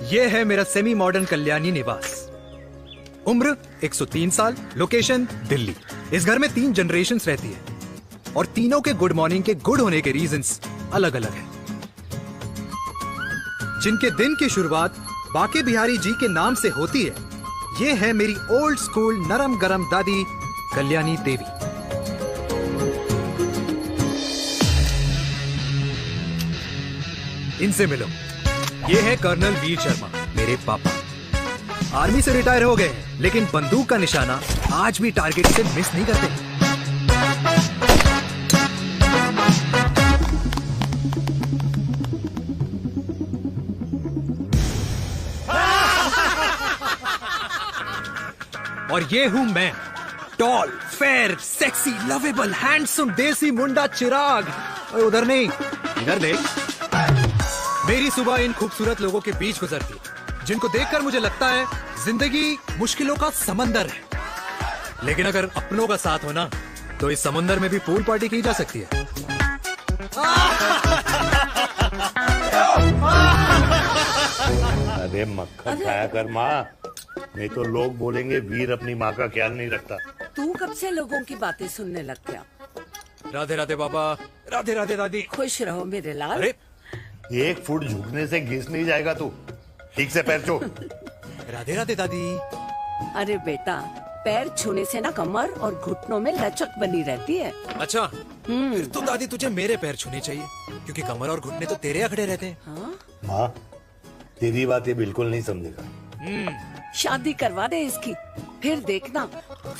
ये है मेरा सेमी मॉडर्न कल्याणी निवास। उम्र 103 साल, लोकेशन दिल्ली। इस घर में 3 जनरेशंस रहती है और तीनों के गुड मॉर्निंग के गुड होने के रीजंस अलग अलग हैं। जिनके दिन की शुरुआत बाके बिहारी जी के नाम से होती है, ये है मेरी ओल्ड स्कूल नरम गरम दादी कल्याणी देवी। इनसे मिलो, ये है कर्नल वीर शर्मा, मेरे पापा। आर्मी से रिटायर हो गए हैं, लेकिन बंदूक का निशाना आज भी टारगेट से मिस नहीं करते। और ये हूं मैं, tall, fair, sexy, lovable, handsome, desi मुंडा चिराग। उधर नहीं, इधर देख। मेरी सुबह इन खूबसूरत लोगों के बीच गुजरती है, जिनको देखकर मुझे लगता है जिंदगी मुश्किलों का समंदर है, लेकिन अगर अपनों का साथ हो ना, तो इस समंदर में भी पूल पार्टी की जा सकती है। अरे मक्खन खाया कर माँ, नहीं तो लोग बोलेंगे वीर अपनी माँ का ख्याल नहीं रखता। तू कब से लोगों की बातें सुनने लग गया? राधे राधे बाबा, राधे राधे दादी। खुश रहो मेरे लाल। अरे 1 फुट झुकने से घिस नहीं जाएगा तू, ठीक से पैर छू। राधे राधे दादी। अरे बेटा, पैर छूने से ना कमर और घुटनों में लचक बनी रहती है। अच्छा, फिर तो दादी तुझे मेरे पैर छूने चाहिए, क्योंकि कमर और घुटने तो तेरे अखड़े रहते हैं। हाँ? माँ, तेरी बात ये बिल्कुल नहीं समझेगा। शादी करवा दे इसकी, फिर देखना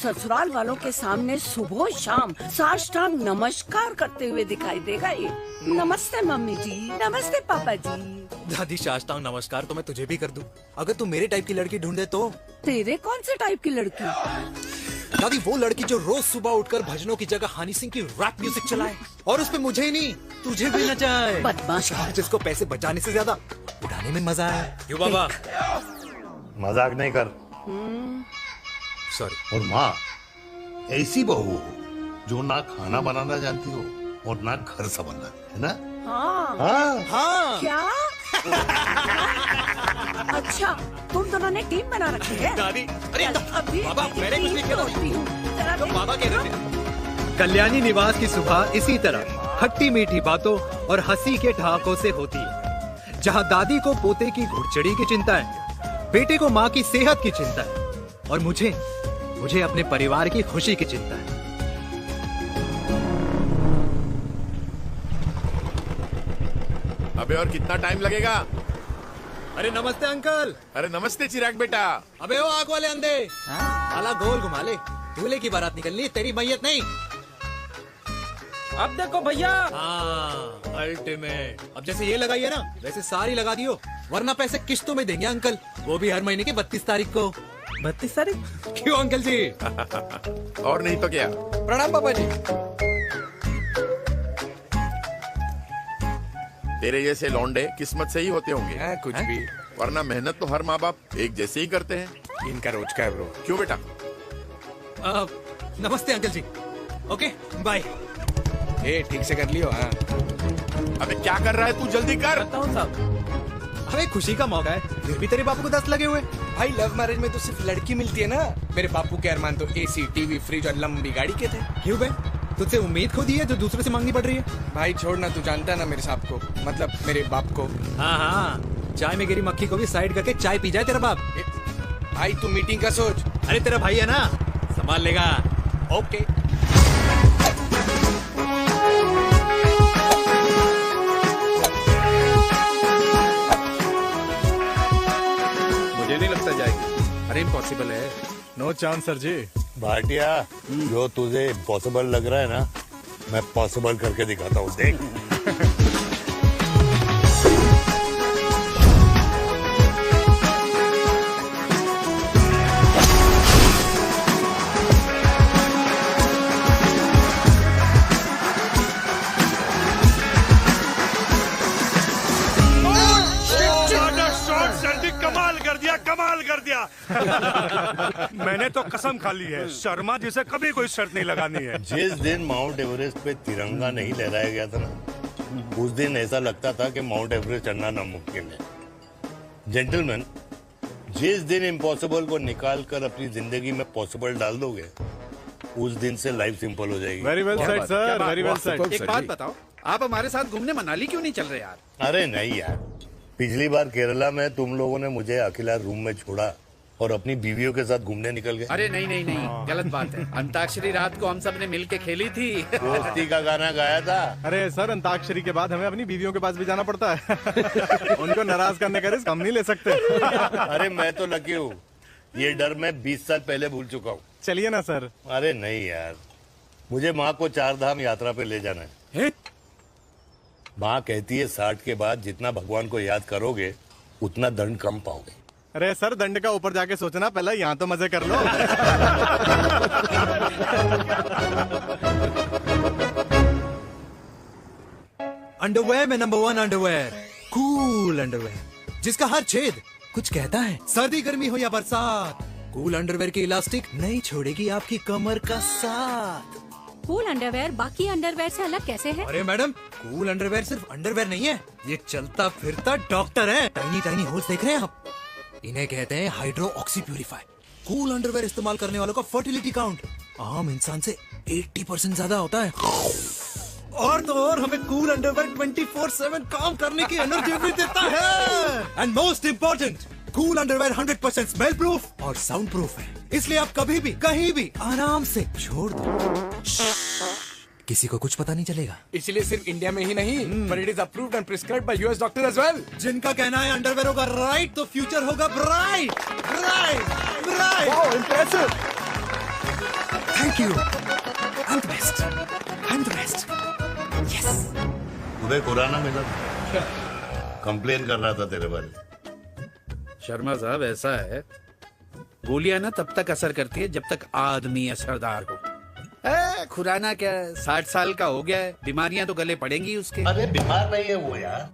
ससुराल वालों के सामने सुबह शाम साष्टांग नमस्कार करते हुए दिखाई देगा ये। नमस्ते मम्मी जी, नमस्ते पापा जी। दादी, साष्टांग नमस्कार तो मैं तुझे भी कर दूं, अगर तू मेरे टाइप की लड़की ढूंढे तो। तेरे कौन से टाइप की लड़की? दादी, वो लड़की जो रोज सुबह उठकर भजनों की जगह हनी सिंह की रैप म्यूजिक चलाए, और उस पे मुझे ही नहीं तुझे भी नचाए। बदमाश। जिसको पैसे बचाने से ज्यादा उठाने में मजा आए। क्यों बाबा? मजाक नहीं कर। सॉरी। और माँ, ऐसी बहू हो जो ना खाना बनाना जानती हो और ना घर संभालना, है ना? हाँ। हाँ हाँ। क्या? अच्छा, तुम दोनों ने टीम बना रखी है? दादी, अरे अभी बाबा, मैंने कुछ नहीं किया। तो बाबा कह रहे थे। कल्याणी निवास की सुबह इसी तरह खट्टी मीठी बातों और हंसी के ठहाकों से होती है, जहां दादी को पोते की घुड़चड़ी की चिंता है, बेटे को माँ की सेहत की चिंता है, और मुझे अपने परिवार की खुशी की चिंता है। अबे और कितना टाइम लगेगा? अरे नमस्ते अंकल। अरे नमस्ते चिराग बेटा। अबे ओ आग वाले अंधे, साला गोल घुमा ले, दूल्हे की बारात निकलनी, तेरी मैयत नहीं। अब देखो भैया। हाँ, अल्टीमेट। अब जैसे ये लगाई है ना, वैसे सारी लगा दियो, वरना पैसे किस्तों में देंगे अंकल, वो भी हर महीने की 32 तारीख को। 32 तारीख? क्यों अंकल जी? और नहीं तो क्या। प्रणाम पापा जी। तेरे जैसे लौंडे किस्मत से ही होते होंगे। कुछ हैं? भी। वरना मेहनत तो हर माँ बाप एक जैसे ही करते हैं। इनका रोज का है ब्रो। क्यों बेटा? नमस्ते अंकल जी। Okay, bye. ए ठीक से कर लियो। हाँ। अबे क्या कर रहा है तू, जल्दी कर। बताओ साहब। अरे खुशी का मौका है, फिर भी तेरे बापू को 10 लगे हुए। भाई लव मैरिज में तो सिर्फ लड़की मिलती है ना। मेरे बापू के अरमान तो एसी, टीवी, फ्रिज और लंबी गाड़ी के थे। क्यों बे? तुझसे उम्मीद खो दी है जो दूसरे से मांगनी पड़ रही है? भाई छोड़ना, तू जानता है ना मेरे साहब को, मतलब मेरे बाप को। हाँ हाँ, चाय में गिरी मक्खी को भी साइड करके चाय पी जाए तेरा बाप। भाई तू मीटिंग का सोच। अरे तेरा भाई है ना, संभाल लेगा। ओके। मुझे नहीं लगता जाएगी। अरे इम्पॉसिबल है। नो चांस सर जी। भाटिया, जो तुझे इम्पॉसिबल लग रहा है ना, मैं पॉसिबल करके दिखाता हूँ, देख। कमाल कर दिया। मैंने तो कसम खा ली है, शर्मा जी से कभी कोई शर्त नहीं लगानी है। जिस दिन माउंट एवरेस्ट पे तिरंगा नहीं लहराया गया था ना, उस दिन ऐसा लगता था कि माउंट एवरेस्ट चढ़ना नामुमकिन है। जेंटलमैन, जिस दिन इम्पॉसिबल को निकाल कर अपनी जिंदगी में पॉसिबल डाल दोगे, उस दिन से लाइफ सिंपल हो जाएगी। Very well said sir, very well said. एक बात बताओ, आप हमारे साथ घूमने मनाली क्यों नहीं चल रहे यार? अरे नहीं यार, पिछली बार केरला में तुम लोगों ने मुझे अकेला रूम में छोड़ा और अपनी बीवियों के साथ घूमने निकल गए। अरे नहीं नहीं नहीं, गलत बात है। अंताक्षरी रात को हम सब ने मिल के खेली थी। दोस्ती का गाना गाया था। अरे सर, अंताक्षरी के बाद हमें अपनी बीवियों के पास भी जाना पड़ता है। उनको नाराज करने का रिस्क हम नहीं ले सकते। अरे मैं तो लकी हूँ, ये डर मैं 20 साल पहले भूल चुका हूँ। चलिए ना सर। अरे नहीं यार, मुझे माँ को 4 धाम यात्रा पे ले जाना है। माँ कहती है 60 के बाद जितना भगवान को याद करोगे उतना दंड कम पाओगे। अरे सर, दंड का ऊपर जाके सोचना, पहले यहाँ तो मजे कर लो। अंडरवेयर में नंबर 1 अंडरवेयर, कूल अंडरवेयर, जिसका हर छेद कुछ कहता है। सर्दी गर्मी हो या बरसात, कूल अंडरवेयर की इलास्टिक नहीं छोड़ेगी आपकी कमर का साथ। कूल अंडरवेयर बाकी अंडरवेयर से अलग कैसे है? अरे मैडम, कूल अंडरवेयर सिर्फ अंडरवेयर नहीं है, ये चलता फिरता डॉक्टर है। टाइनी टाइनी होल्स देख रहे हैं आप? इन्हें कहते हैं hydro oxy purify. Cool underwear इस्तेमाल करने वालों का फर्टिलिटी काउंट आम इंसान से 80% ज्यादा होता है। और तो और हमें कूल अंडरवेयर 24/7 काम करने की एनर्जी भी देता है। And most important, cool underwear 100% smell proof और साउंड प्रूफ है, इसलिए आप कभी भी कहीं भी आराम से छोड़ दो, किसी को कुछ पता नहीं चलेगा। इसलिए सिर्फ इंडिया में ही नहीं, पर it is approved and prescribed by US doctor as well. जिनका कहना है अंडरवेयर होगा राइट तो फ्यूचर होगा bright, bright, bright. Wow, impressive. Thank you. I am the best, I am the best. Yes. तुम्हें खुराना मिला था, कंप्लेन कर रहा था तेरे बारे में। शर्मा साहब, ऐसा है, गोलियां ना तब तक असर करती है जब तक आदमी असरदार हो। खुराना क्या, 60 साल का हो गया है, बीमारियां तो गले पड़ेंगी उसके। अरे बीमार नहीं है वो यार,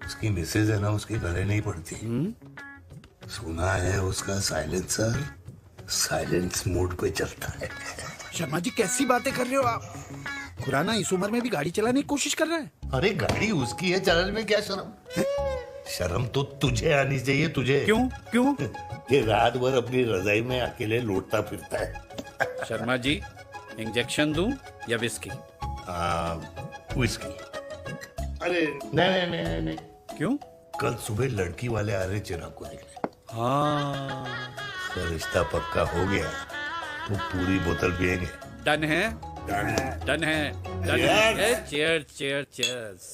उसकी मिसेज है ना, उसके गले नहीं पड़ती। सुना है उसका साइलेंसर साइलेंस मोड पे चलता है। शर्मा जी, कैसी बातें कर रहे हो आप? खुराना इस उम्र में भी गाड़ी चलाने की कोशिश कर रहा है। अरे गाड़ी उसकी है, चलाने में क्या शर्म? शर्म तो तुझे आनी चाहिए, तुझे। क्यों क्यों? ये रात भर अपनी रजाई में अकेले लौटता फिरता है। शर्मा जी, इंजेक्शन दूं या विस्की? विस्की। अरे नहीं नहीं नहीं नहीं। क्यों? कल सुबह लड़की वाले आ रहे चिराग को देखने। हाँ, तो रिश्ता पक्का हो गया तो पूरी बोतल पिएंगे। डन है, डन है, डन है, डन है। Cheer cheer cheers.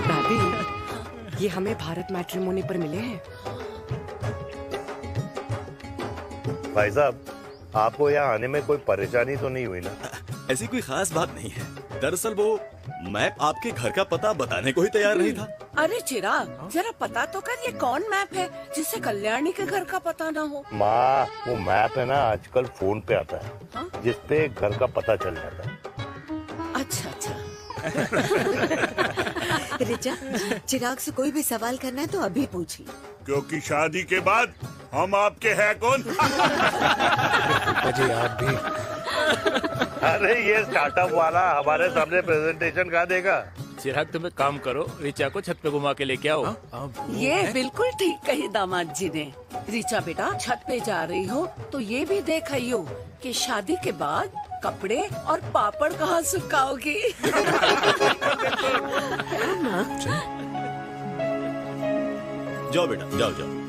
दादी, ये हमें भारत मैट्रिमोनी पर मिले हैं। भाई साहब, आपको यहाँ आने में कोई परेशानी तो नहीं हुई ना? ऐसी कोई खास बात नहीं है। दरअसल वो मैप आपके घर का पता बताने को ही तैयार नहीं था। अरे चिराग, जरा पता तो कर, ये कौन मैप है जिससे कल्याणी के घर का पता ना हो? माँ, वो मैप है ना, आजकल फोन पे आता है। हाँ? जिसपे घर का पता चल जाता है। अच्छा अच्छा। रिचा, चिराग से कोई भी सवाल करना है तो अभी पूछिए, क्योंकि शादी के बाद हम आपके हैं कौन? अजय आप भी। अरे ये स्टार्टअप वाला हमारे सामने प्रेजेंटेशन कहाँ देगा? चिराग, तुम एक काम करो, रिचा को छत पे घुमा के लेके आओ। ये बिल्कुल ठीक कही दामाद जी ने। रिचा बेटा, छत पे जा रही हो तो ये भी देख आइयो कि शादी के बाद कपड़े और पापड़ कहाँ सुखाओगी। जाओ बेटा, जाओ जाओ।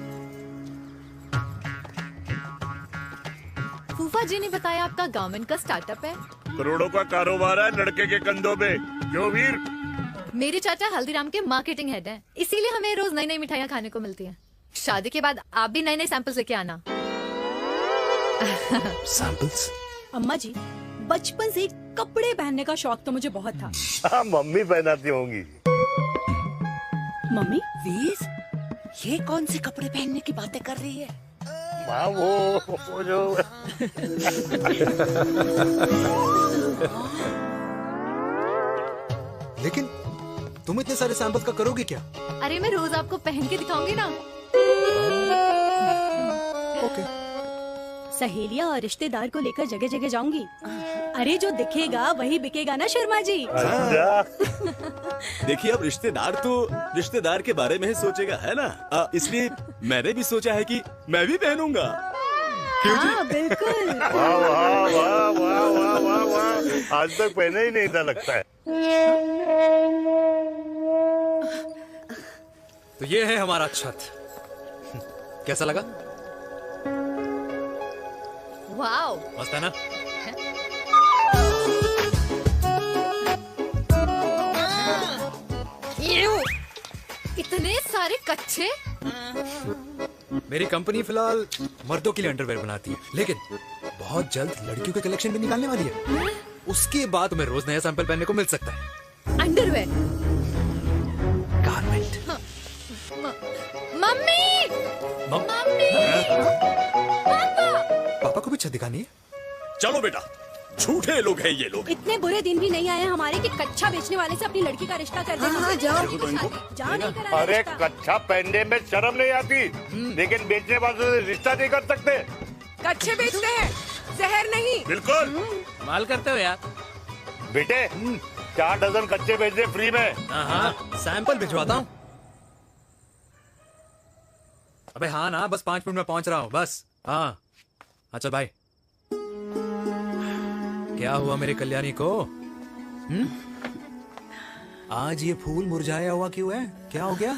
फूफा जी ने बताया आपका गवर्नमेंट का स्टार्टअप है। करोड़ों का कारोबार है लड़के के कंधों पे। क्यों वीर? मेरे चाचा हल्दीराम के मार्केटिंग हेड हैं, इसीलिए हमें रोज नई नई मिठाइयाँ खाने को मिलती हैं। शादी के बाद आप भी नए नए सैंपल्स लेके आना। सैंपल्स? अम्मा जी, बचपन से कपड़े पहनने का शौक तो मुझे बहुत था। हाँ, मम्मी पहनाती होंगी। मम्मी? वीर, ये कौन से कपड़े पहनने की बातें कर रही है? माँ, वो जो लेकिन तुम इतने सारे सैंपल्स का करोगे क्या? अरे मैं रोज आपको पहन के दिखाऊंगी ना। ओके। सहेलियां और रिश्तेदार को लेकर जगह जगह जाऊंगी। अरे जो दिखेगा वही बिकेगा ना शर्मा जी। देखिए अब रिश्तेदार के बारे में ही सोचेगा, है ना? इसलिए मैंने भी सोचा है कि मैं भी पहनूंगा। हाँ बिल्कुल। वाह वाह वाह वाह वाह वाह वाह, आज तक पहने ही नहीं था लगता है। तो ये है हमारा छत, कैसा लगा? वाओ, मस्त है ना? इतने सारे कच्चे। मेरी कंपनी फिलहाल मर्दों के लिए अंडरवेयर बनाती है, लेकिन बहुत जल्द लड़कियों के कलेक्शन भी निकालने वाली है। उसके बाद तुम्हें रोज नया सैंपल पहनने को मिल सकता है। अंडरवेयर। गारमेंट। मम्मी। मम्मी। पापा को भी छत दिखानी है। चलो बेटा, झूठे लोग हैं ये लोग। इतने बुरे दिन भी नहीं आए हमारे कि कच्चा बेचने वाले से अपनी लड़की का रिश्ता कर देना। हाँ, जाओ। जाओ नहीं करा अरे रिश्ता। कच्चा पहनने में शर्म नहीं आती, लेकिन बेचने वालों से रिश्ता नहीं कर सकते। कच्चे बेचते हैं, जहर नहीं। बिल्कुल। माल करते हो यार। बेटे 4 डजन कच्चे बेच दे फ्री में। हाँ, सैंपल भिजवाता हूँ। अबे हाँ ना, बस 5 मिनट में पहुंच रहा हूँ बस। हाँ अच्छा भाई, क्या हुआ मेरे कल्याणी को? आज ये फूल मुरझाया हुआ क्यों है? क्या हो गया?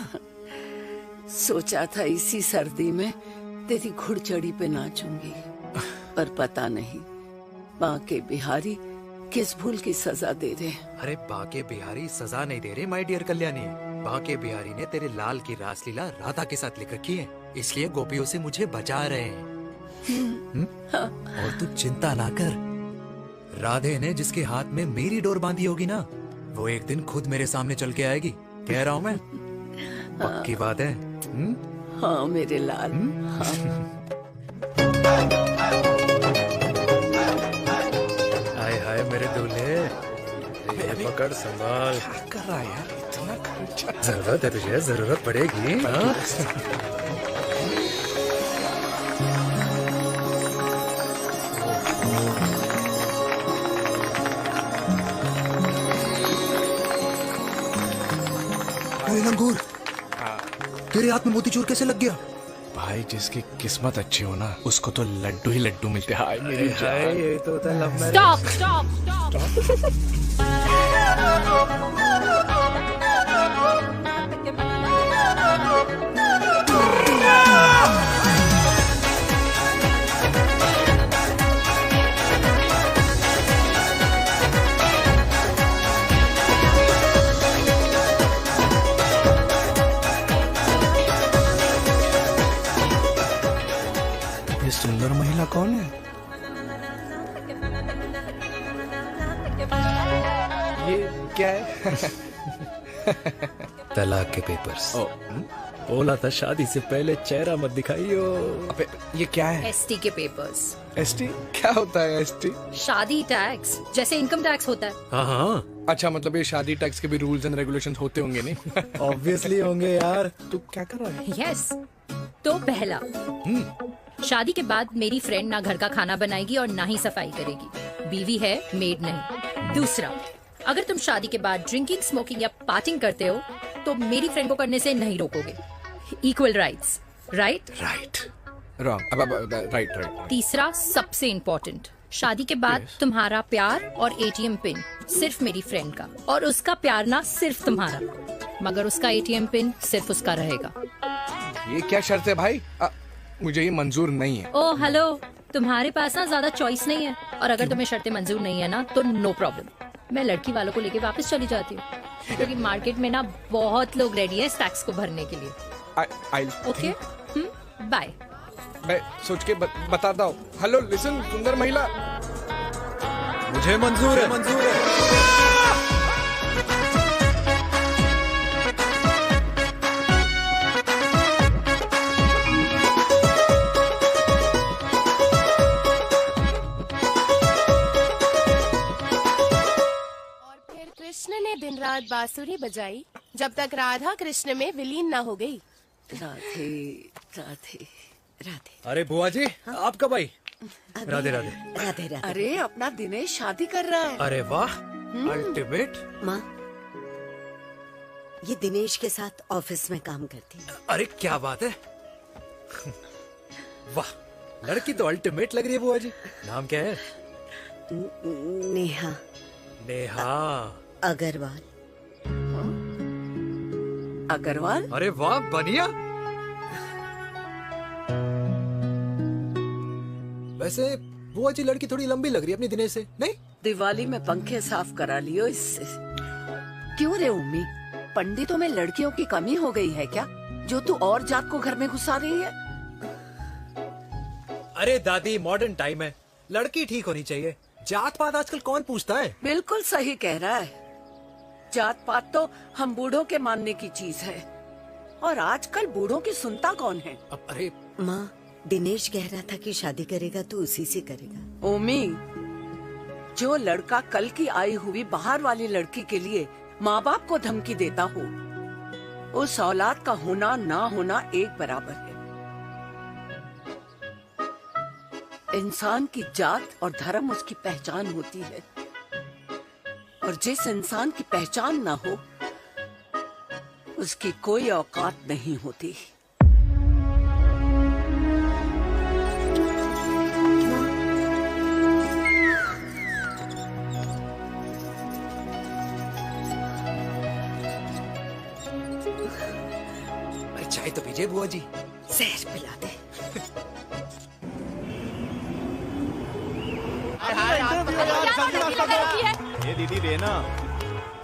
सोचा था इसी सर्दी में तेरी घुड़चड़ी पे नाचूंगी, पर पता नहीं बांके बिहारी किस भूल की सजा दे रहे। अरे बांके बिहारी सजा नहीं दे रहे माय डियर कल्याणी। बांके बिहारी ने तेरे लाल की रासलीला राधा के साथ लिख रखी है, इसलिए गोपियों से मुझे बचा रहे हैं। और तू चिंता ना कर, राधे ने जिसके हाथ में मेरी डोर बांधी होगी ना, वो एक दिन खुद मेरे सामने चल के आएगी। कह रहा हूँ मैं, पक्की बात है। हाँ मेरे लाल। हाय हाय मेरे दूल्हे, पकड़ संभाल। क्या कर रहा है यार, इतना खर्चा। जरूरत है तुझे, जरूरत पड़ेगी। हाँ? लंगूर, तेरे हाथ में मोतीचूर कैसे लग गया? भाई जिसकी किस्मत अच्छी हो ना, उसको तो लड्डू ही लड्डू मिलते हैं। हाय मेरी जान। ये तो होता है लव मैरिज। स्टॉप स्टॉप ये सुंदर महिला कौन है? ये क्या है? तलाक के पेपर्स। बोला था शादी से पहले चेहरा मत दिखाइयो। अबे ये क्या है? एसटी के पेपर्स। एसटी क्या होता है? एसटी शादी टैक्स, जैसे इनकम टैक्स होता है। हाँ हाँ, अच्छा, मतलब ये शादी टैक्स के भी रूल्स एंड रेगुलेशंस होते होंगे नहीं? ऑब्वियसली होंगे यार। तू क्या कर रहा है? यस। तो पहला, शादी के बाद मेरी फ्रेंड ना घर का खाना बनाएगी और ना ही सफाई करेगी, बीवी है, मेड नहीं। दूसरा, अगर तुम शादी के बाद ड्रिंकिंग, स्मोकिंग या पार्टिंग करते हो तो मेरी फ्रेंड को करने से नहीं रोकोगे। Equal rights, right? Right. Wrong. Right right. तीसरा, सबसे इम्पोर्टेंट, शादी के बाद तुम्हारा प्यार और एटीएम पिन सिर्फ मेरी फ्रेंड का, और उसका प्यार ना सिर्फ तुम्हारा, मगर उसका एटीएम पिन सिर्फ उसका रहेगा। ये क्या शर्त है भाई? मुझे ये मंजूर नहीं है। ओ हेलो, तुम्हारे पास ना ज्यादा चॉइस नहीं है, और अगर तुम्हें शर्तें मंजूर नहीं है ना तो नो प्रॉब्लम, मैं लड़की वालों को लेके वापस चली जाती हूँ, क्योंकि मार्केट में ना बहुत लोग रेडी है टैक्स को भरने के लिए। Okay, bye. मैं सोच के बताता हूँ। हेलो लिसन, सुंदर महिला, मुझे मंजूर है, मंजूर है। कृष्ण ने दिन रात बांसुरी बजाई जब तक राधा कृष्ण में विलीन न हो गई। राधे राधे राधे। अरे बुआ जी, आप कब आई? राधे राधे। राधे राधे। अरे अपना दिनेश शादी कर रहा है। अरे वाह, अल्टीमेट। माँ, ये दिनेश के साथ ऑफिस में काम करती है। अरे क्या बात है। वाह, लड़की तो अल्टीमेट लग रही है बुआ जी। नाम क्या है? नेहा। नेहा अग्रवाल। अग्रवाल? अरे वाह, बढ़िया। वैसे बुआ जी लड़की थोड़ी लंबी लग रही है अपनी दिनेश से, नहीं? दिवाली में पंखे साफ करा लियो इससे। क्यों रे उम्मी, पंडितों में लड़कियों की कमी हो गई है क्या, जो तू और जात को घर में घुसा रही है? अरे दादी, मॉडर्न टाइम है, लड़की ठीक होनी चाहिए। जात पात आजकल कौन पूछता है? बिल्कुल सही कह रहा है। जात पात तो हम बूढ़ों के मानने की चीज है, और आजकल बूढ़ों की सुनता कौन है? अरे माँ, दिनेश कह रहा था कि शादी करेगा तो उसी से करेगा। ओमी, जो लड़का कल की आई हुई बाहर वाली लड़की के लिए माँ बाप को धमकी देता हो, उस औलाद का होना ना होना एक बराबर है। इंसान की जात और धर्म उसकी पहचान होती है, और जिस इंसान की पहचान ना हो उसकी कोई औकात नहीं होती। चाय तो पीजिए बुआ जी। जहर पिला दे। ये दीदी देना।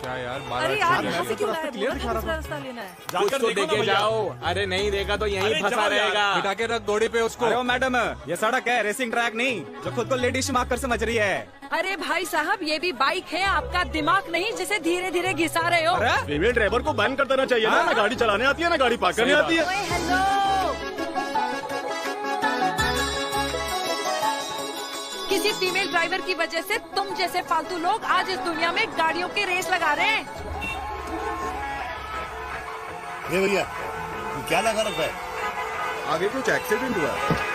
क्या यार, अरे यार, यहाँ से क्यों लाए? क्लियर दिखा रहा था। रास्ता लेना है। जाकर तो देखो देखे जाओ। अरे नहीं देखा तो यहीं फंसा रहेगा। बिठा के रख घोड़ी पे उसको। अरे वो मैडम, ये सड़क है, रेसिंग ट्रैक नहीं जो खुद को लेडीज मार्क कर समझ रही है। अरे भाई साहब, ये भी बाइक है, आपका दिमाग नहीं जिसे धीरे धीरे घिसा रहे हो। फीमेल ड्राइवर को बैन कर देना चाहिए ना गाड़ी चलाने आती है ना गाड़ी पार्क करने आती है। हेलो, किसी फीमेल ड्राइवर की वजह से तुम जैसे फालतू लोग आज इस दुनिया में गाड़ियों की रेस लगा रहे हैं। ये भैया, ये क्या लगा रखा है? आगे कुछ एक्सीडेंट हुआ है।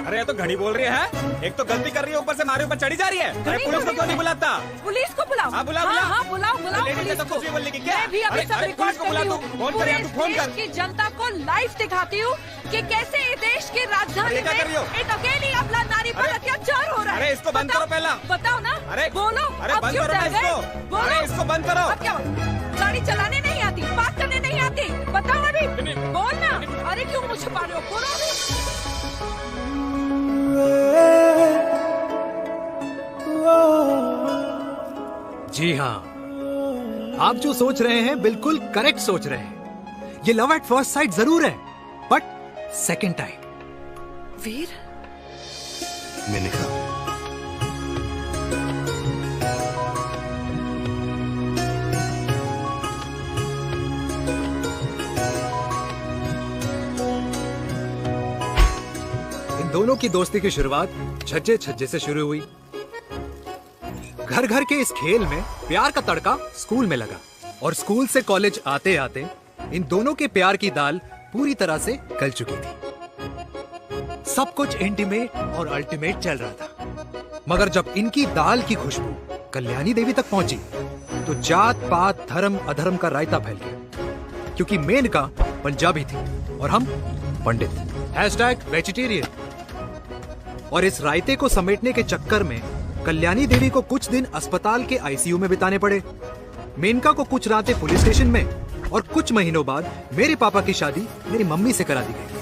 अरे ये तो घड़ी बोल रही है, एक तो गलती कर रही है, ऊपर से हमारे ऊपर चढ़ी जा रही है। अरे पुलिस को क्यों नहीं बुलाता? पुलिस को बुलाओ। हाँ, बुलाओ, बुलाओ। हाँ, बुलाओ लेडीज तो कुछ भी बोलने की क्या? मैं भी अभी सब अरे रिकॉर्ड पुलिस को बुला कर तू, रही हूँ। फोन कर, तू फोन कर। देश की जनता को लाइव दिखाती हूँ कि कैसे ये देश की राजधानी अरे क्या कर रही हो? में एक अकेली अबला नारी पर अत्याचार हो रहा है। अरे इसको बंद करो पहला। बताओ ना। अरे बोलो। अरे अब बंद क्यों करो डर ना गए? इसको। बोलो। अरे इसको बंद करो। अब क्या गाड़ी चलाने नहीं आती, बात करने नहीं आती? बताओ अभी, बोल ना। अरे क्यों मुझे छुपा रहे हो? बोलो अभी। जी हाँ, आप जो सोच रहे हैं बिल्कुल करेक्ट सोच रहे हैं। ये लव एट फर्स्ट साइट जरूर है, बट सेकंड टाइम। वीर, मैंने कहा इन दोनों की दोस्ती की शुरुआत छज्जे छज्जे से शुरू हुई। घर घर के इस खेल में प्यार का तड़का स्कूल में लगा, और स्कूल से कॉलेज आते आते इन दोनों के प्यार की दाल पूरी तरह से गल चुकी थी। सब कुछ इंटीमेट और अल्टीमेट चल रहा था, मगर जब इनकी दाल की खुशबू कल्याणी देवी तक पहुंची तो जात पात धर्म अधर्म का रायता फैल गया, क्योंकि मेनका पंजाबी थी और हम पंडित। #वेजिटेरियन। और इस रायते को समेटने के चक्कर में कल्याणी देवी को कुछ दिन अस्पताल के आईसीयू में बिताने पड़े, मेनका को कुछ रातें पुलिस स्टेशन में, और कुछ महीनों बाद मेरे पापा की शादी मेरी मम्मी से करा दी गई।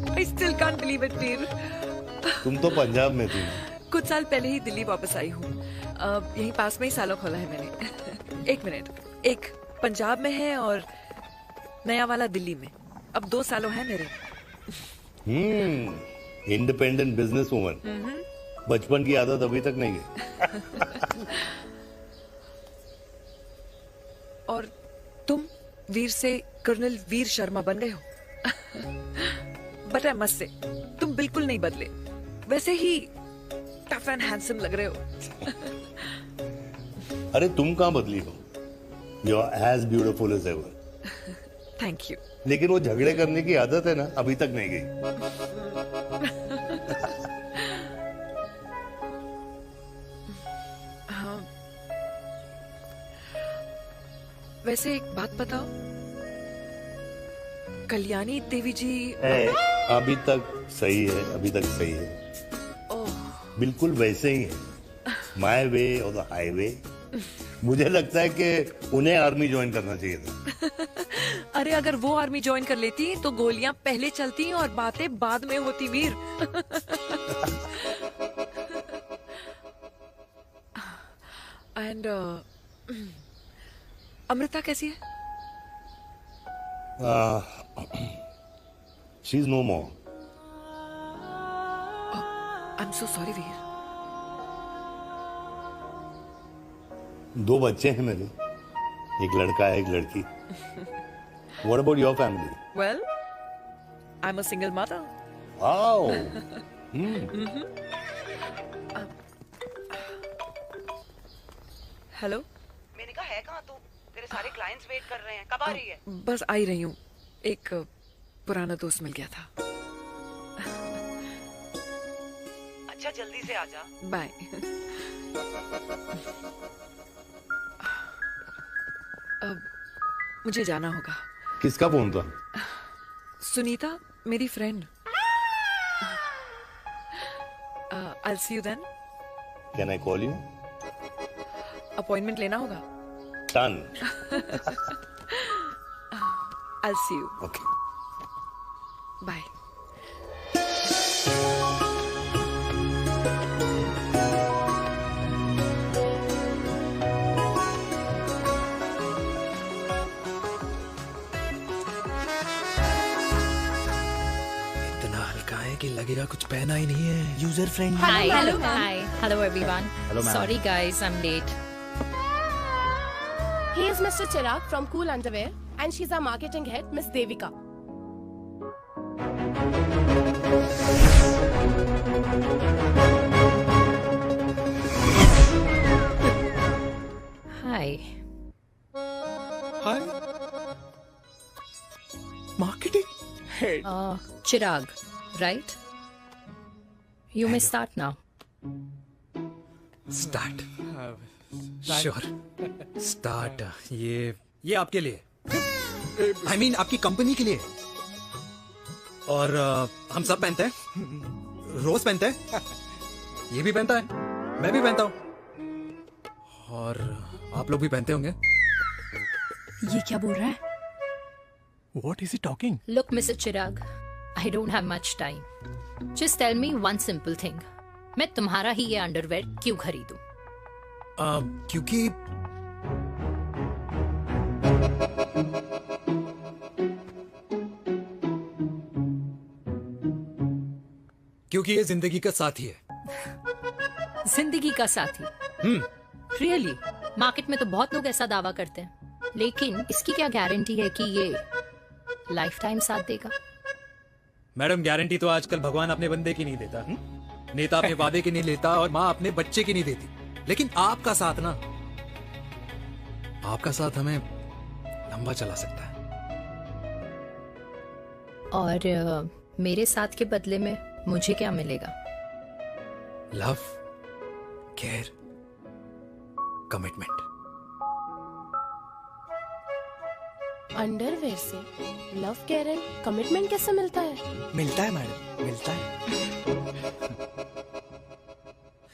I still can't believe it, वीर। तुम तो पंजाब में थी। कुछ साल पहले ही दिल्ली वापस आई हूँ। यहीं पास में ही सालों खोला है मैंने। एक मिनट, एक पंजाब में है और नया वाला दिल्ली में। अब 2 सालों है मेरे। Independent business woman. बचपन की आदत अभी तक नहीं गई। और तुम वीर से कर्नल वीर शर्मा बन गए हो। बट आई मस्ट से तुम बिल्कुल नहीं बदले, वैसे ही टफ एंड हैंडसम लग रहे हो। अरे तुम कहाँ बदली हो? You are as beautiful as ever. Thank you. लेकिन वो झगड़े करने की आदत है ना, अभी तक नहीं गई। हाँ। वैसे एक बात बताओ, कल्याणी देवी जी अभी तक सही है, अभी तक सही है। बिल्कुल वैसे ही है, माय वे और द हाईवे। मुझे लगता है कि उन्हें आर्मी ज्वाइन करना चाहिए था। अरे अगर वो आर्मी ज्वाइन कर लेती तो गोलियां पहले चलती और बातें बाद में होती वीर। एंड अमृता कैसी है? She is no more. I am so sorry Veer. 2 बच्चे हैं मेरे, एक लड़का है, एक लड़की। What about your family? Well, I'm a single mother. Wow. Hello. मैंने कहा है कहाँ तू? तेरे सारे क्लाइंट्स वेट कर रहे हैं, कब आ रही है? बस आ ही रही हूँ, एक पुराना दोस्त मिल गया था। अच्छा जल्दी से आ जा। बाय। अब मुझे जाना होगा। किसका फोन था? सुनीता, मेरी friend. I'll see you then. Can I call you? Appointment लेना होगा। Done. I'll see you. Okay. Bye. कि लगेगा कुछ पहना ही नहीं है। User friendly. Hi, hello everyone. Hello, ma'am. Sorry guys, I'm late. He is Mr. Chirag from Cool Underwear and she's our marketing head, Miss Devika. Hi. Hi. Marketing head. Chirag, right? You may start now. Start. Sure. Start. ये आपके लिए। I mean आपकी company के लिए। और हम सब पहनते हैं। रोज पहनते हैं। ये भी पहनता है। मैं भी पहनता हूँ। और आप लोग भी पहनते होंगे। ये क्या बोल रहा है? What is he talking? Look, Mr. Chirag, I don't have much time. Just tell me one simple thing. मैं तुम्हारा ही ये अंडरवेयर क्यों खरीदूं? क्योंकि ये जिंदगी का साथी है। जिंदगी का साथी? Really? मार्केट में तो बहुत लोग ऐसा दावा करते हैं, लेकिन इसकी क्या गारंटी है कि ये लाइफ टाइम साथ देगा? मैडम, गारंटी तो आजकल भगवान अपने बंदे की नहीं देता। नेता अपने वादे की नहीं लेता और माँ अपने बच्चे की नहीं देती। लेकिन आपका साथ ना, आपका साथ हमें लंबा चला सकता है। और मेरे साथ के बदले में मुझे क्या मिलेगा? Love, care, commitment. अंडरवेयर से लव, केयर एंड कमिटमेंट कैसे मिलता है? मिलता है मैडम, मिलता है।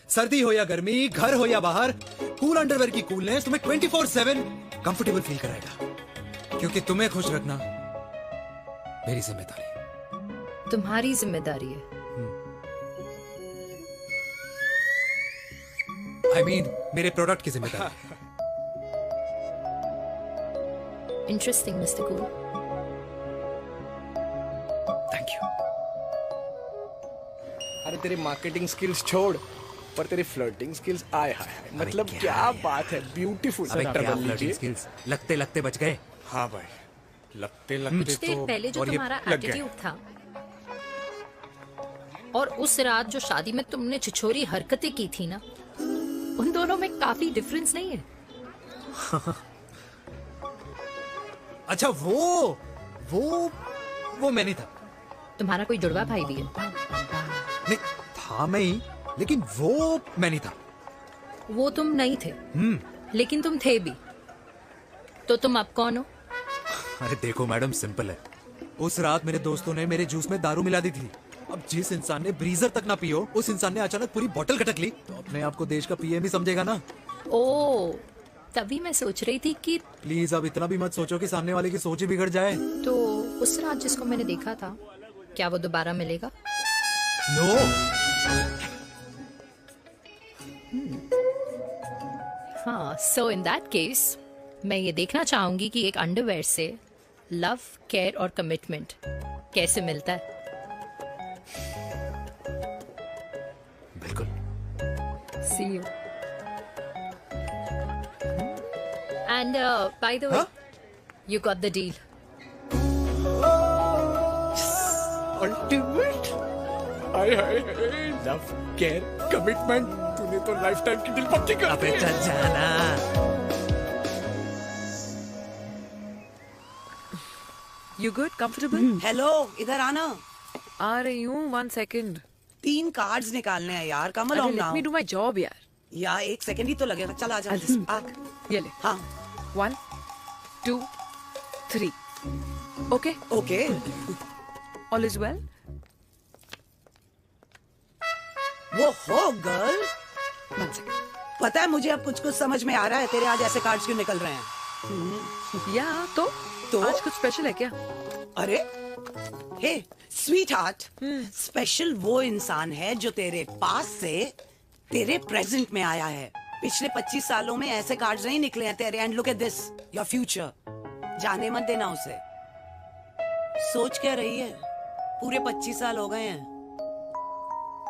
सर्दी हो या गर्मी, घर हो या बाहर, कूल अंडरवेयर की कूलनेस तुम्हें 24/7 कंफर्टेबल फील कराएगा। क्योंकि तुम्हें खुश रखना मेरी जिम्मेदारी है। तुम्हारी जिम्मेदारी है? I mean, मेरे प्रोडक्ट की जिम्मेदारी है। Interesting, Mr. Cool. Thank you. तेरे मार्केटिंग स्किल्स छोड़, पर तेरी फ्लर्टिंग स्किल्स आए हाय हाय, मतलब क्या बात है, ब्यूटीफुल। स्किल्स लगते लगते बच गए। हाँ भाई, लगते कुछ लगते देर तो पहले जो और ये तुम्हारा लग गए। एटीट्यूड था और उस रात जो शादी में तुमने छिछोरी हरकतें की थी ना, उन दोनों में काफी डिफरेंस नहीं है? अच्छा वो मैं नहीं था। तुम्हारा कोई जुड़वा भाई भी है? नहीं था मैं ही, लेकिन वो मैं नहीं था। वो तुम नहीं थे, लेकिन तुम थे भी। तो तुम अब कौन हो? अरे देखो मैडम, सिंपल है। उस रात मेरे दोस्तों ने मेरे जूस में दारू मिला दी थी। अब जिस इंसान ने ब्रीजर तक ना पियो, उस इंसान ने अचानक पूरी बोतल खटक ली, तो अपने आप को देश का पीएम ही समझेगा ना। ओ, तभी मैं सोच रही थी कि प्लीज अब इतना भी मत सोचो कि सामने वाले की सोच ही बिगड़ जाए। तो उस रात जिसको मैंने देखा था, क्या वो दोबारा मिलेगा? नो। हाँ, सो इन दैट केस मैं ये देखना चाहूंगी कि एक अंडरवेयर से लव, केयर और कमिटमेंट कैसे मिलता है। बिल्कुल। See you. And by the way, you got the deal. Ultimate, hi hi hi, love, care, commitment, तूने तो लाइफ टाइम की डील पक्की कर दी। चल जाना। You good? Comfortable? हेलो, इधर आना। आ रही हूँ, 1 second. 3 कार्ड्स निकालने हैं यार, कम अरे, along let now। me do my job यार. यार 1 सेकंड ही तो लगेगा, चल आजा। आ। ये ले. हाँ। 1, 2, 3. Okay? Okay. All is well? वो हो गर्ल, 1 second. पता है मुझे अब कुछ कुछ समझ में आ रहा है, तेरे आज ऐसे कार्ड्स क्यों निकल रहे हैं। या तो आज कुछ स्पेशल है क्या? अरे हे स्वीट हार्ट, स्पेशल वो इंसान है जो तेरे पास से तेरे प्रेजेंट में आया है। पिछले 25 सालों में ऐसे कार्ड्स नहीं निकले हैं तेरे। And look at this, your future. जाने मत देना उसे। सोच क्या रही है, पूरे 25 साल हो गए हैं।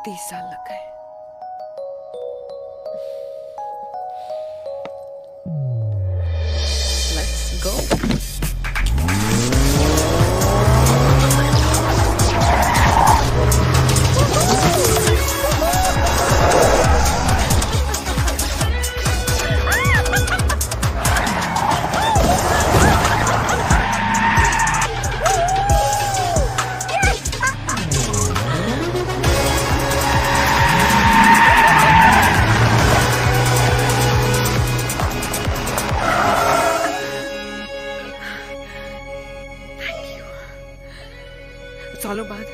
30 साल लग गए। Let's go. सालों बाद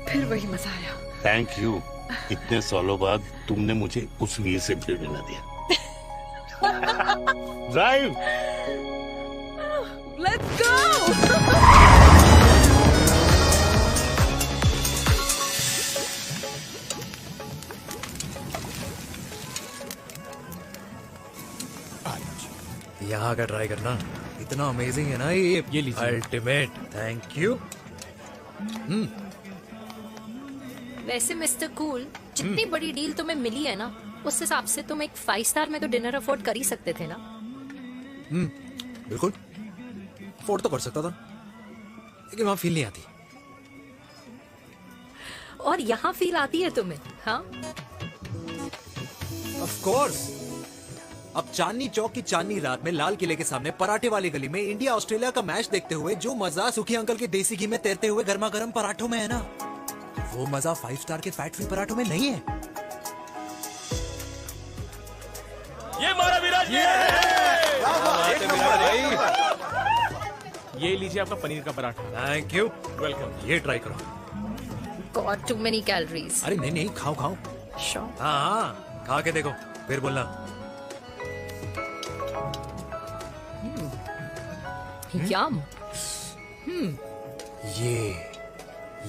फिर वही मजा आया। Thank you. इतने सालों बाद तुमने मुझे उस वीर से फिर मिला दिया। ड्राइव। Let's go. यहाँ का ट्राई करना, इतना अमेजिंग है ना ये लीजिए। Ultimate, thank you. वैसे मिस्टर कूल, जितनी बड़ी डील तुम्हें मिली है ना, उस हिसाब से तुम एक 5 स्टार में तो डिनर अफोर्ड कर ही सकते थे ना। बिल्कुल, अफोर्ड तो कर सकता था, लेकिन वहां फील नहीं आती। और यहाँ फील आती है तुम्हें? हाँ, ऑफ कोर्स। अब चांदनी चौक की चांदनी रात में लाल किले के सामने पराठे वाली गली में इंडिया ऑस्ट्रेलिया का मैच देखते हुए जो मजा सुखी अंकल के देसी घी में तैरते हुए गर्मा गर्म पराठों में है ना, वो मजा 5 स्टार के फैट फ्री पराठों में नहीं है। ये मारा विराज। ये लीजिए आपका पनीर का पराठा। Thank you, welcome. ये ट्राई करो। God too many calories. अरे नहीं नहीं, खाओ खाओ। श्योर। हाँ, खा के देखो फिर बोलना। यम।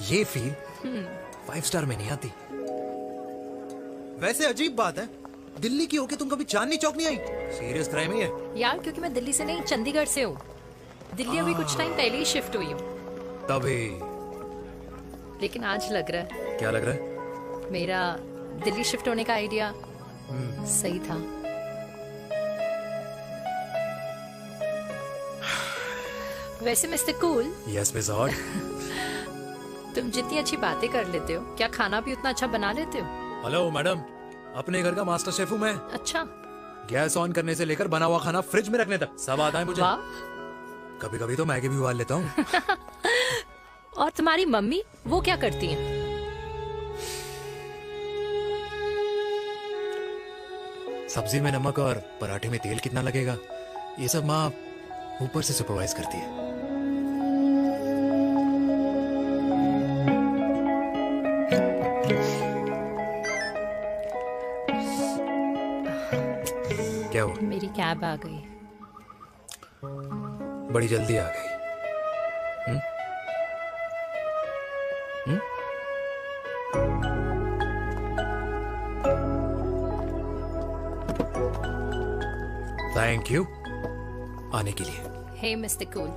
ये फील 5 स्टार में नहीं आती। वैसे अजीब बात है, दिल्ली की होके तुम कभी चांदनी चौक नहीं आई? सीरियस क्राइम ही है यार, क्योंकि मैं दिल्ली से नहीं, चंडीगढ़ से हूँ। दिल्ली अभी कुछ टाइम पहले ही शिफ्ट हुई हूँ। तभी। लेकिन आज लग रहा है। क्या लग रहा है? मेरा दिल्ली शिफ्ट होने का आइडिया सही था। वैसे mister cool, yes miss hot. तुम जितनी अच्छी बातें कर लेते हो, क्या खाना भी उतना अच्छा बना लेते हो? हेलो मैडम, अपने घर का मास्टर शेफ हूँ मैं। अच्छा। गैस ऑन करने से लेकर बना हुआ खाना फ्रिज में रखने तक सब आता है मुझे। वाह। कभी कभी तो मैगी भी उबाल लेता हूँ। और तुम्हारी मम्मी वो क्या करती हैं? सब्जी में नमक और पराठे में तेल कितना लगेगा, ये सब माँ ऊपर से सुपरवाइज करती है। क्या हुआ? मेरी कैब आ गई। बड़ी जल्दी आ गई। थैंक यू आने के लिए। हे मिस्टर कूल,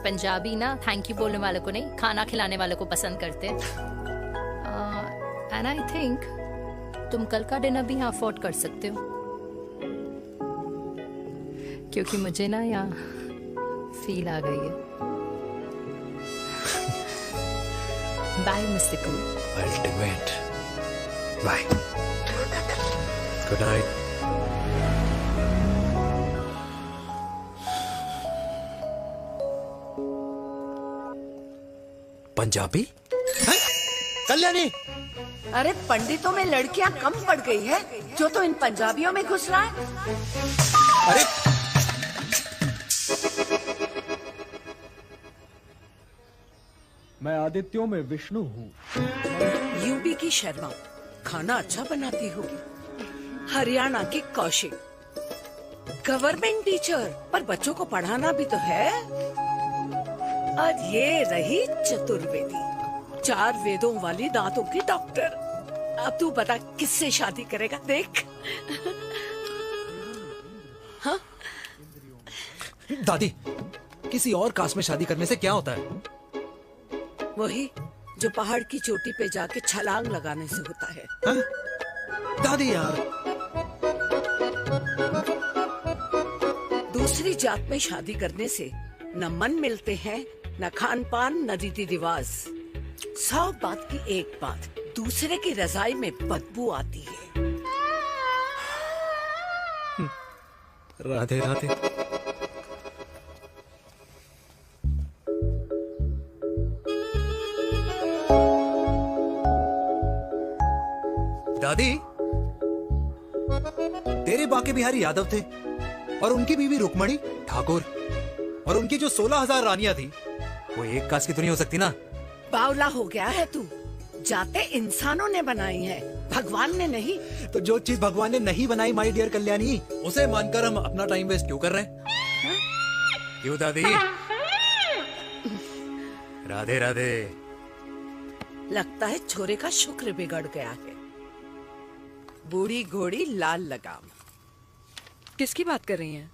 पंजाबी ना थैंक यू बोलने वालों को नहीं, खाना खिलाने वालों को पसंद करते हैं। एंड आई थिंक तुम कल का डिनर भी यहाँ अफोर्ड कर सकते हो, क्योंकि मुझे ना यहाँ फील आ गई है। Bye mister cool. Ultimate. Bye. Good night. Punjabi? Kalyani, अरे पंडितों में लड़कियां कम पड़ गई है जो तो इन पंजाबियों में घुस रहा है। अरे मैं आदित्यों में विष्णु हूँ। यूपी की शर्मा खाना अच्छा बनाती होगी, हरियाणा की कौशिक गवर्नमेंट टीचर, पर बच्चों को पढ़ाना भी तो है। और ये रही चतुर्वेदी, 4 वेदों वाली दांतों की डॉक्टर। अब तू बता किससे शादी करेगा? देख। हाँ? दादी, किसी और कास्ट में शादी करने से क्या होता है? वही जो पहाड़ की चोटी पे जाके छलांग लगाने से होता है। हा? दादी यार, दूसरी जात में शादी करने से न मन मिलते हैं, न खान पान, न रीति रिवाज। 100 बात की एक बात, दूसरे की रजाई में बदबू आती है। राधे राधे। दादी, तेरे बाके बिहारी यादव थे और उनकी बीवी रुक्मणी ठाकुर, और उनकी जो 16,000 रानियां थी वो एक कास्ट की तो नहीं हो सकती ना? बावला हो गया है तू। जाते इंसानों ने बनाई है, भगवान ने नहीं। तो जो चीज भगवान ने नहीं बनाई माय डियर कल्याणी, उसे मानकर हम अपना टाइम वेस्ट क्यों कर रहे हैं? क्यों दादी? राधे राधे। लगता है छोरे का शुक्र बिगड़ गया है। बूढ़ी घोड़ी लाल लगाम। किसकी बात कर रही हैं?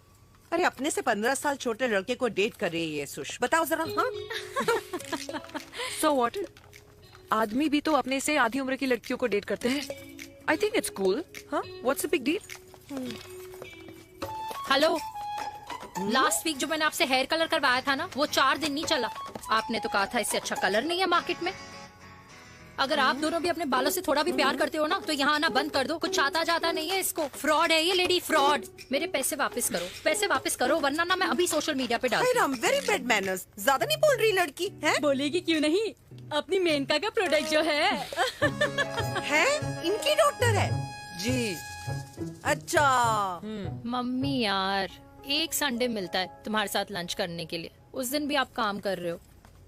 अरे अपने से 15 साल छोटे लड़के को डेट कर रही है ये सुश। बताओ जरा। हाँ? So what? आदमी भी तो अपने से आधी उम्र की लड़कियों को डेट करते हैं। I think it's cool. हाँ? What's the big deal? Hello, last week जो मैंने आपसे हेयर कलर करवाया था ना, वो 4 दिन नहीं चला। आपने तो कहा था इससे अच्छा कलर नहीं है मार्केट में। अगर आप दोनों भी अपने बालों से थोड़ा भी प्यार करते हो ना, तो यहाँ आना बंद कर दो। कुछ आता जाता नहीं है इसको। फ्रॉड है ये लेडी, फ्रॉड। मेरे पैसे वापस करो, पैसे वापस करो, वरना ना मैं अभी सोशल मीडिया पे डालती हूँ। Very bad manners. ज्यादा नहीं बोल रही लड़की है? बोलेगी क्यों नहीं? अपनी मेनका का प्रोडक्ट जो है इनकी डॉक्टर है जी। अच्छा। मम्मी यार, एक संडे मिलता है तुम्हारे साथ लंच करने के लिए, उस दिन भी आप काम कर रहे हो।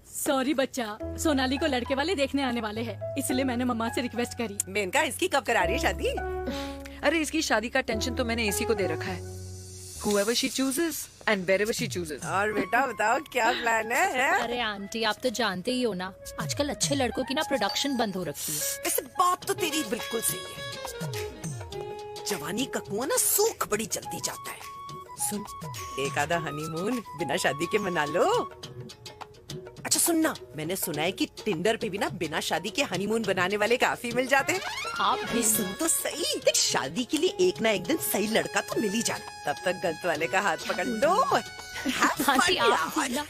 सॉरी बच्चा, सोनाली को लड़के वाले देखने आने वाले हैं, इसलिए मैंने मम्मा से रिक्वेस्ट करी। मेनका, इसकी कब करा रही है शादी? अरे इसकी शादी का टेंशन तो मैंने इसी को दे रखा है। Whoever she chooses and wherever she chooses. और बेटा बताओ क्या प्लान है? अरे आंटी, आप तो जानते ही हो ना, आजकल अच्छे लड़कों की ना प्रोडक्शन बंद हो रखी है। वैसे बात तो तेरी बिल्कुल सही है। जवानी का कुआं ना सूख बड़ी जल्दी जाता है। सुन, एक आधा हनीमून बिना शादी के मना लो। अच्छा सुनना, मैंने सुना है कि टिंडर पे भी ना बिना शादी के हनीमून बनाने वाले काफी मिल जाते हैं। आप भी सुन तो सही, देख शादी के लिए एक ना एक दिन सही लड़का तो मिल ही जाना, तब तक गलत वाले का हाथ पकड़ लो। आंटी आप भी ना,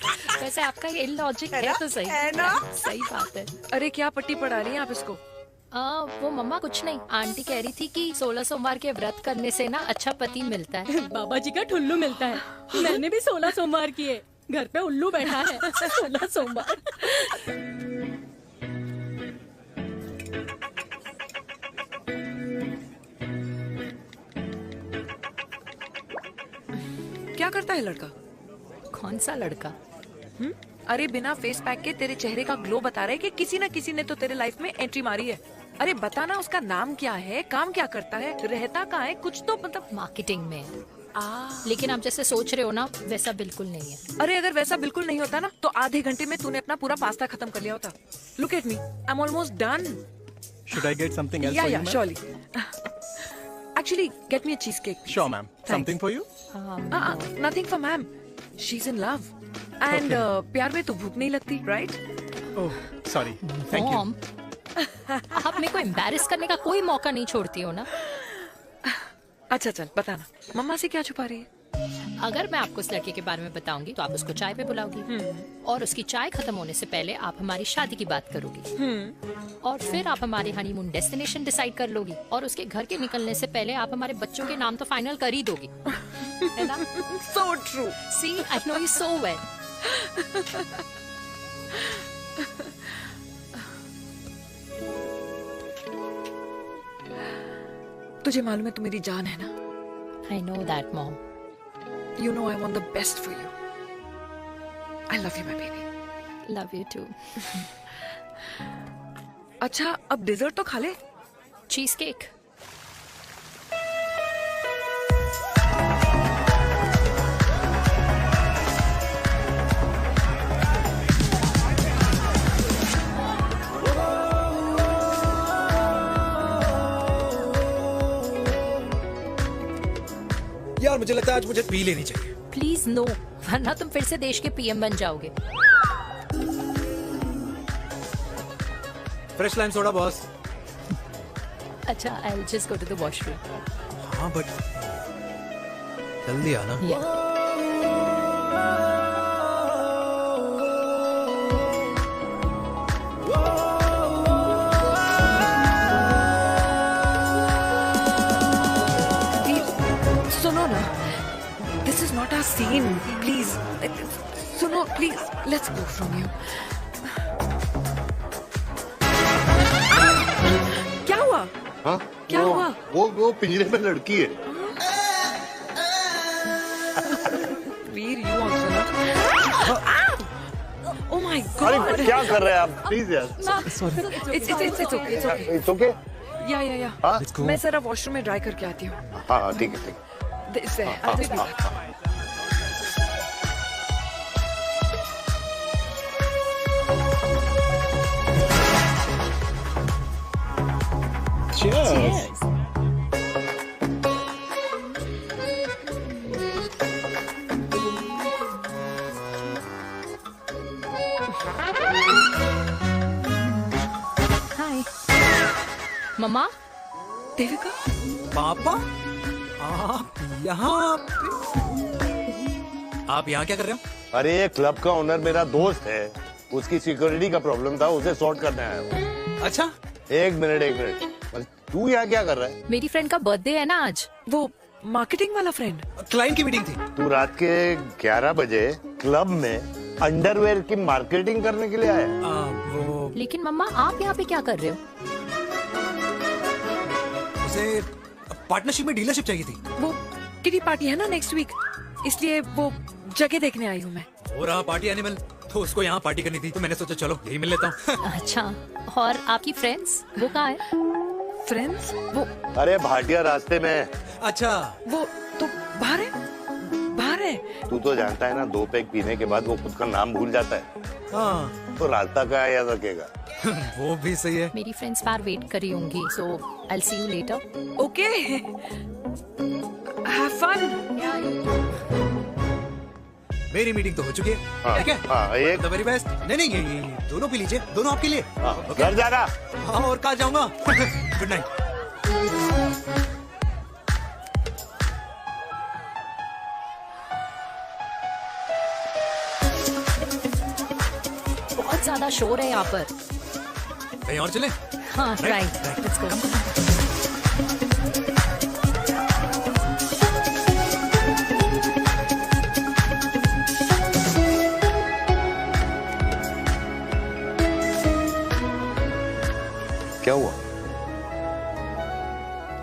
वैसे आपका ये लॉजिक है तो सही है ना? सही बात है। अरे क्या पट्टी पढ़ा रही हैं आप इसको? वो मम्मा कुछ नहीं, आंटी कह रही थी कि 16 सोमवार के व्रत करने से ना अच्छा पति मिलता है। बाबा जी का ठुल्लू मिलता है। मैंने भी 16 सोमवार किए, घर पे उल्लू बैठा है। 16 सोमवार। क्या करता है लड़का? कौन सा लड़का? अरे बिना फेस पैक के तेरे चेहरे का ग्लो बता रहा है कि किसी न किसी ने तो तेरे लाइफ में एंट्री मारी है। अरे बताना उसका नाम क्या है, काम क्या करता है, रहता कहाँ है, कुछ तो मतलब। मार्केटिंग में। लेकिन आप जैसे सोच रहे हो ना वैसा बिल्कुल नहीं है। अरे अगर वैसा बिल्कुल नहीं होता ना तो आधे घंटे में तूने अपना पूरा पास्ता खत्म कर लिया होता। Look at me, I am almost done. Should I get something else for you, ma'am? surely. Actually, get me a cheesecake. Sure, ma'am. Thanks. Something for you? Nothing for ma'am. She's in love. And प्यार में तो भूख नहीं लगती, right? Oh, sorry. Thank you. Mom, आप मेरे को embarrass करने का कोई मौका नहीं छोड़ती हो ना। अच्छा चल बताना, मम्मा से क्या छुपा रही है? अगर मैं आपको उस लड़के के बारे में बताऊंगी तो आप उसको चाय पे बुलाओगी और उसकी चाय खत्म होने से पहले आप हमारी शादी की बात करोगी और फिर आप हमारे हनीमून डेस्टिनेशन डिसाइड कर लोगी और उसके घर के निकलने से पहले आप हमारे बच्चों के नाम तो फाइनल कर ही दोगी, है ना? So true. See, I know you so well. तुझे मालूम है तू मेरी जान है ना? I know that, Mom. You know I want the best for you. I love you, my baby. Love you too. अच्छा अब डिजर्ट तो खा ले। Cheese cake. यार मुझे लगता है आज मुझे पी लेनी चाहिए। प्लीज नो, वरना तुम फिर से देश के पीएम बन जाओगे। Fresh lime soda boss. अच्छा, I'll just go to the washroom. हाँ बट जल्दी आना। सुनो ना, this is not our scene. Please, सुनो please, let's go from here. क्या हुआ? हाँ? क्या हुआ? वो पिंजरे में लड़की है। वीर, you also not. Oh my God! अरे क्या कर रहे हैं आप? प्लीज यार। Sorry. It's okay. It's okay? या। हाँ? मैं जरा वॉशरूम में ड्राई करके आती हूँ। हाँ ठीक है। This है। I'll be back. Cheers. हाय मम्मा। देविका, पापा आप यहाँ क्या कर रहे हो? अरे ये क्लब का ओनर मेरा दोस्त है, उसकी सिक्योरिटी का प्रॉब्लम था, उसे सॉर्ट करने आया हूँ। अच्छा, एक मिनट। तू यहाँ क्या कर रहा है? मेरी फ्रेंड का बर्थडे है ना आज। वो मार्केटिंग वाला फ्रेंड। क्लाइंट की मीटिंग थी। तू रात के 11 बजे क्लब में अंडरवेयर की मार्केटिंग करने के लिए आया? वो लेकिन मम्मा आप यहाँ पे क्या कर रहे हो? उसे पार्टनरशिप में डीलरशिप चाहिए थी। वो किटी पार्टी है ना नेक्स्ट वीक, इसलिए वो जगह देखने आई हूँ मैं। हो रहा पार्टी एनिमल, तो उसको यहाँ पार्टी करनी थी, तो मैंने सोचा चलो यही मिल लेता हूँ। अच्छा, और आपकी फ्रेंड्स वो कहाँ है? फ्रेंड्स वो अरे भाटिया रास्ते में। अच्छा, वो तो बाहर है। तू तो जानता है ना, 2 पैक पीने के बाद वो खुद का नाम भूल जाता है। हाँ तो रास्ता क्या याद रखेगा? वो भी सही है। मेरी फ्रेंड्स बाहर वेट कर रही होंगी, so I'll see you later. Okay. Have fun. मेरी मीटिंग तो हो चुकी है, हाँ, ठीक है? हाँ, एक द वेरी बेस्ट। नहीं नहीं, ये दोनों पी लीजिए, दोनों आपके लिए। घर जाना। हाँ, और कहाँ जाऊंगा? Good night. बहुत ज्यादा शोर है यहाँ पर। कहीं और चले? हाँ, राइट, लेट्स गो। क्या हुआ?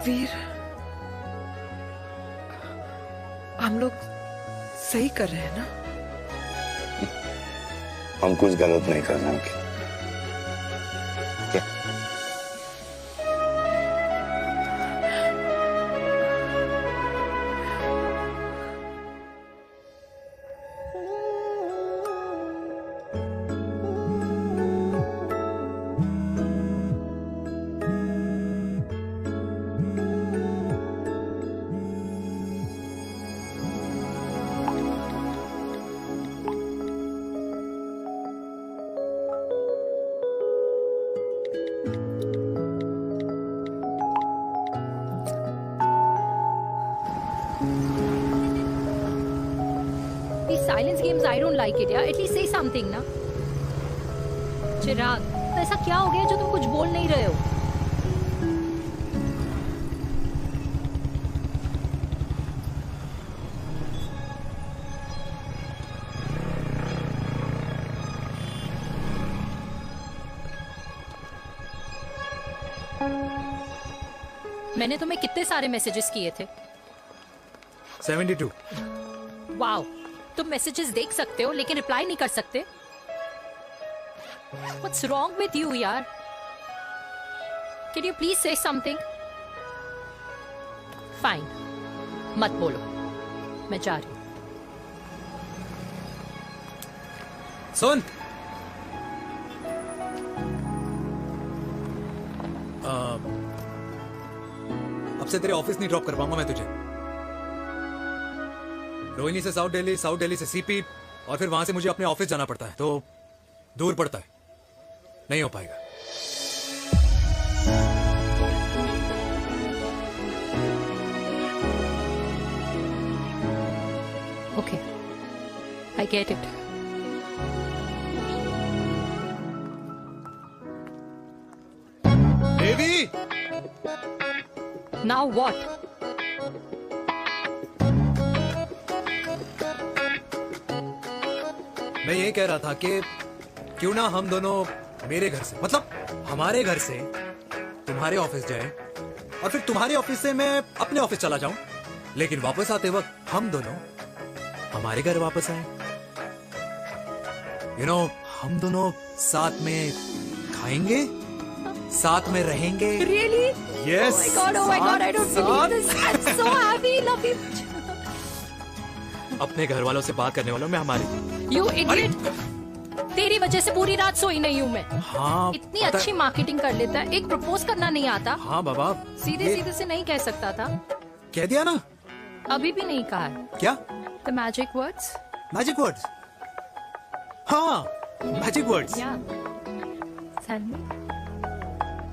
वीर, हम लोग सही कर रहे हैं ना? हम कुछ गलत नहीं कर रहे हैं। क्या? These silence games, I don't like it, यार। At least say something ना। चिराग, तो ऐसा क्या हो गया जो तुम कुछ बोल नहीं रहे हो? मैंने तुम्हें कितने सारे मैसेजेस किए थे? 72। वाओ, तुम मैसेजेस देख सकते हो लेकिन रिप्लाई नहीं कर सकते? What's wrong with you, यार? Can you please say something? Fine, मत बोलो, मैं जा रही हूँ। सुन, अब से तेरे ऑफिस नहीं ड्रॉप कर पाऊंगा मैं तुझे। रोहिणी से साउथ दिल्ली से सीपी, और फिर वहां से मुझे अपने ऑफिस जाना पड़ता है, तो दूर पड़ता है, नहीं हो पाएगा। Okay, I get it. Devi! Now what? मैं ये कह रहा था कि क्यों ना हम दोनों मेरे घर से, मतलब हमारे घर से तुम्हारे ऑफिस जाएं, और फिर तुम्हारे ऑफिस से मैं अपने ऑफिस चला जाऊं, लेकिन वापस आते वक्त हम दोनों हमारे घर वापस आए। यू नो, हम दोनों साथ में खाएंगे, साथ में रहेंगे। Really? Yes. Oh my God, I don't believe this. I'm so happy, love you. अपने घर वालों से बात करने वालों में हमारी। You idiot. तेरी वजह से पूरी रात सोई नहीं हूँ मैं। हाँ, इतनी अच्छी मार्केटिंग कर लेता है, एक प्रपोज करना नहीं आता। हाँ बाबा, सीधे सीधे से नहीं कह सकता था। कह दिया ना। अभी भी नहीं कहा है। क्या? The magic words. Magic words? हाँ, मैजिक वर्ड्स। Tell me.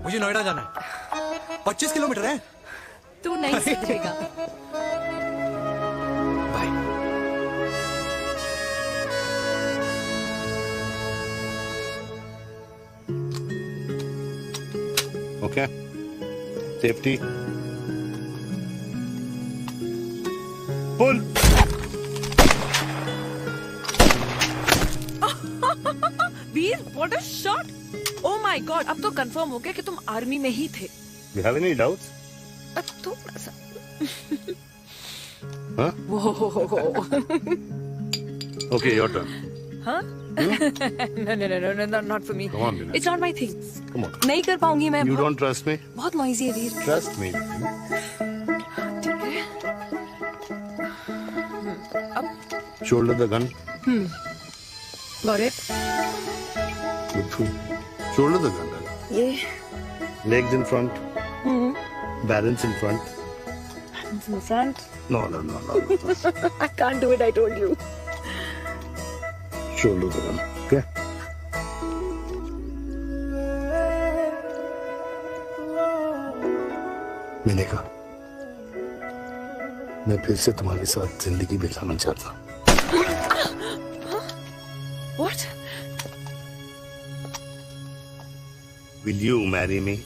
मुझे नोएडा जाना है, 25 किलोमीटर है। तू नहीं समझेगा। Okay. Safety. Pull. Veer, what a shot! Oh my God, अब तो कंफर्म हो गया कि तुम आर्मी में ही थे। You have any doubts? अब थोड़ा सा। Huh? Okay, your turn. हाँ? No, not for me. Come on, Meena. It's not my thing. Come on. नहीं कर पाऊंगी मैं। You don't trust me? बहुत नॉइजी है वीर। Trust me. ठीक है। अब Shoulder the gun. got it. Shoulder the gun. ये Legs in front. Balance in front. in front. No. I can't do it. I told you. चलो तो क्या मैंने कहा मैं फिर से तुम्हारे साथ जिंदगी बिताना चाहता हूँ। What? Will you marry me?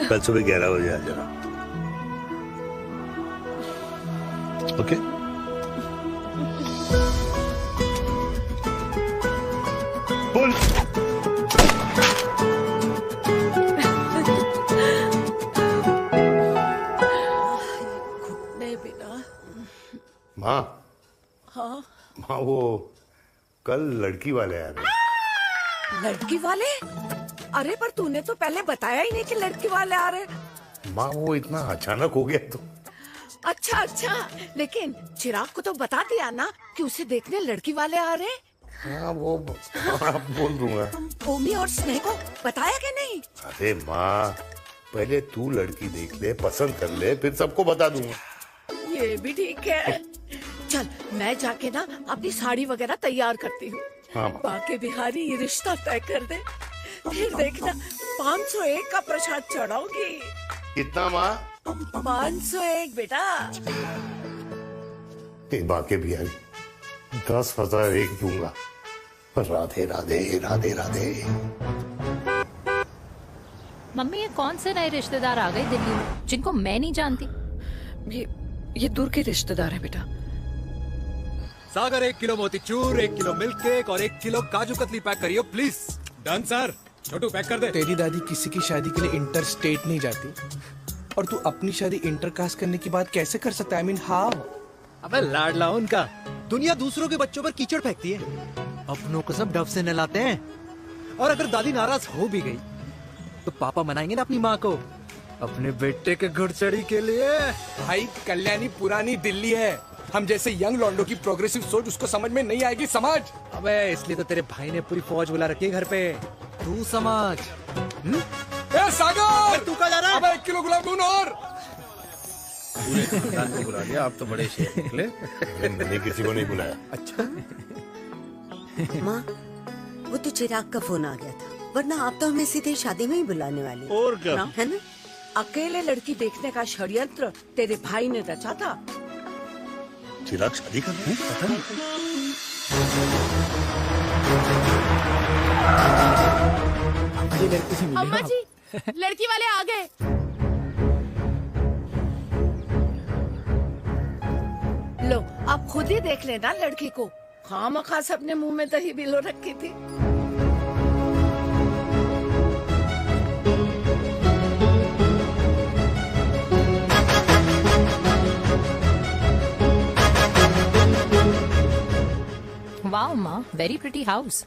कल सुबह 11 बजे आ जाना। ओके? बोल। माँ हाँ माँ वो कल लड़की वाले आ रहे। लड़की वाले? अरे पर तूने तो पहले बताया ही नहीं कि लड़की वाले आ रहे। माँ वो इतना अचानक हो गया तो। अच्छा लेकिन चिराग को तो बता दिया ना कि उसे देखने लड़की वाले आ रहे। हाँ वो आप बोल दूंगा। ओमी और स्नेह को बताया कि नहीं? अरे माँ पहले तू लड़की देख ले, पसंद कर ले, फिर सबको बता दूंगा। ये भी ठीक है। चल मैं जाके ना अपनी साड़ी वगैरह तैयार करती हूँ। हाँ। बाकी बिहारी ये रिश्ता तय कर दे, फिर देखना 501 का प्रसाद चढ़ाऊंगी। कितना माँ? 501 बेटा। बाकी बिहारी 10,001 दूंगा। राधे राधे राधे राधे। मम्मी ये कौन से नए रिश्तेदार आ गए दिल्ली में जिनको मैं नहीं जानती? ये दूर के रिश्तेदार है बेटा। सागर 1 किलो मोतीचूर, 1 किलो मिल्क केक और 1 किलो काजू कतली पैक करियो please. Done sir. Chhotu pack कर दे। तेरी दादी किसी की शादी के लिए इंटर स्टेट नहीं जाती और तू अपनी शादी इंटर कास्ट करने की बात कैसे कर सकता है? I mean, how? अबे लाडला उनका। दुनिया दूसरों के बच्चों पर कीचड़ फेंकती है, अपनों को सब डब से नहलाते हैं। और अगर दादी नाराज हो भी गई तो पापा मनाएंगे ना अपनी माँ को अपने बेटे के घुड़चड़ी के लिए। भाई कल्याणी पुरानी दिल्ली है, हम जैसे यंग लॉन्डो की प्रोग्रेसिव सोच उसको समझ में नहीं आएगी। समझ? अबे इसलिए तो तेरे भाई ने पूरी फौज बुला रखी है घर पे। तू समझ। ए सागर तू कहाँ जा रहा है? अब 1 किलो गुलाब जामुन और। पूरे खानदान को बुला लिया, आप तो बड़े शेर निकले। मैंने किसी को नहीं बुलाया। अच्छा माँ वो तो चिराग का फोन आ गया था, वरना आप तो हमें सीधे शादी में ही बुलाने वाली। और क्या है ना? अकेले लड़की देखने का षड्यंत्र तेरे भाई ने रचा था। चिराग शादी कर रहे हैं? पता नहीं। अम्मा जी लड़की वाले आ गए। लो आप खुद ही देख लेना लड़की को। खामखा अपने मुंह में दही बिलो रखी थी। वाओ माँ, वेरी प्रिटी हाउस।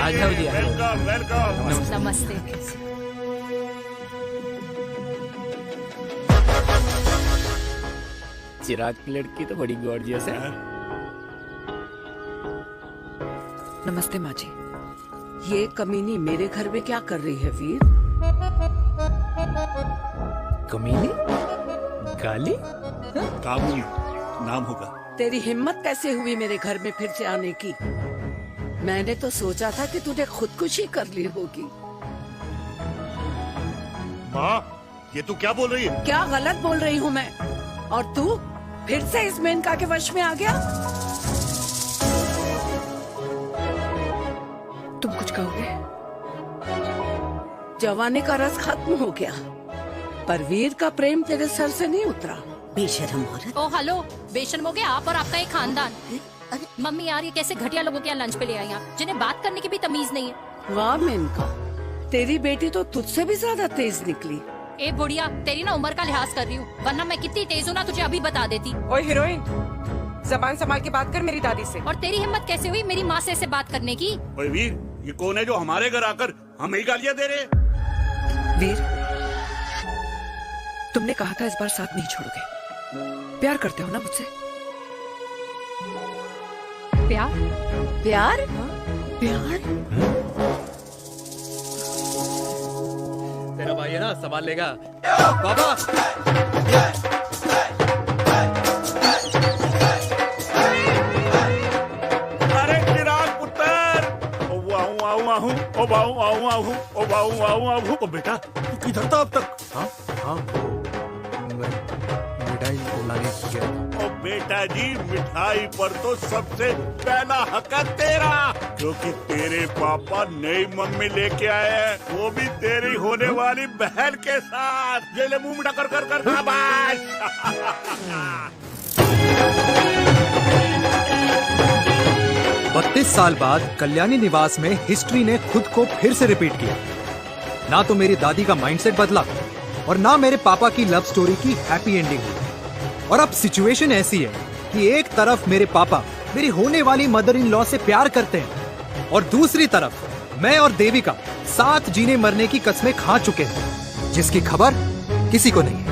आइए वेलकम वेलकम। नमस्ते। चिराग की लड़की तो बड़ी गॉर्जियस है। नमस्ते माँ जी। ये कमीनी मेरे घर में क्या कर रही है वीर? कमीनी? गाली? काबुल नाम होगा। तेरी हिम्मत कैसे हुई मेरे घर में फिर से आने की? मैंने तो सोचा था कि तूने खुदकुशी कर ली होगी। माँ ये तू क्या बोल रही है? क्या गलत बोल रही हूँ मैं? और तू फिर से इस मेनका के वश में आ गया? तुम कुछ कहोगे? जवानी का रस खत्म हो गया, पर वीर का प्रेम तेरे सर से नहीं उतरा। बेशरम औरत। ओ हेलो, बेशर्म हो गया आप और आपका एक खानदान। मम्मी यार ये कैसे घटिया लोगों के यहाँ लंच पे ले आई आप, जिन्हें बात करने की भी तमीज नहीं है। वाह मेनका, तेरी बेटी तो तुझसे भी ज्यादा तेज निकली। ए बुढ़िया, तेरी ना उम्र का लिहाज कर रही हूँ, वरना मैं कितनी तेज हूँ ना तुझे अभी बता देती। ओए हीरोइन, जबान संभाल के बात कर मेरी दादी से। और तेरी हिम्मत कैसे हुई मेरी माँ से ऐसे बात करने की? ओए वीर, ये कौन है जो हमारे घर आकर हमें ही गालियां दे रहे? वीर, तुमने कहा था इस बार साथ नहीं छोड़ोगे। प्यार करते हो ना मुझसे? प्यार प्यार प्यार तेरा भाई है ना, संभाल लेगा। बाबा अरे चिराग पुत्र, ओ वाहू आऊ आहू, ओ बाऊ आऊ आहू, ओ बाऊ आऊ आहू। ओ बेटा तू किधर था अब तक? हाँ मिठाई लाने गया। ओ बेटा जी, मिठाई पर तो सबसे पहला हक है तेरा, क्योंकि तेरे पापा नई मम्मी लेके आए हैं, वो भी तेरी होने वाली बहन के साथ। ये ले मुंह मिठा कर कर कर शाबाश। 32 साल बाद कल्याणी निवास में हिस्ट्री ने खुद को फिर से रिपीट किया। ना तो मेरी दादी का माइंडसेट बदला और ना मेरे पापा की लव स्टोरी की हैप्पी एंडिंग हुई। और अब सिचुएशन ऐसी है कि एक तरफ मेरे पापा मेरी होने वाली मदर इन लॉ से प्यार करते हैं और दूसरी तरफ मैं और देविका साथ जीने मरने की कस्में खा चुके हैं, जिसकी खबर किसी को नहीं है।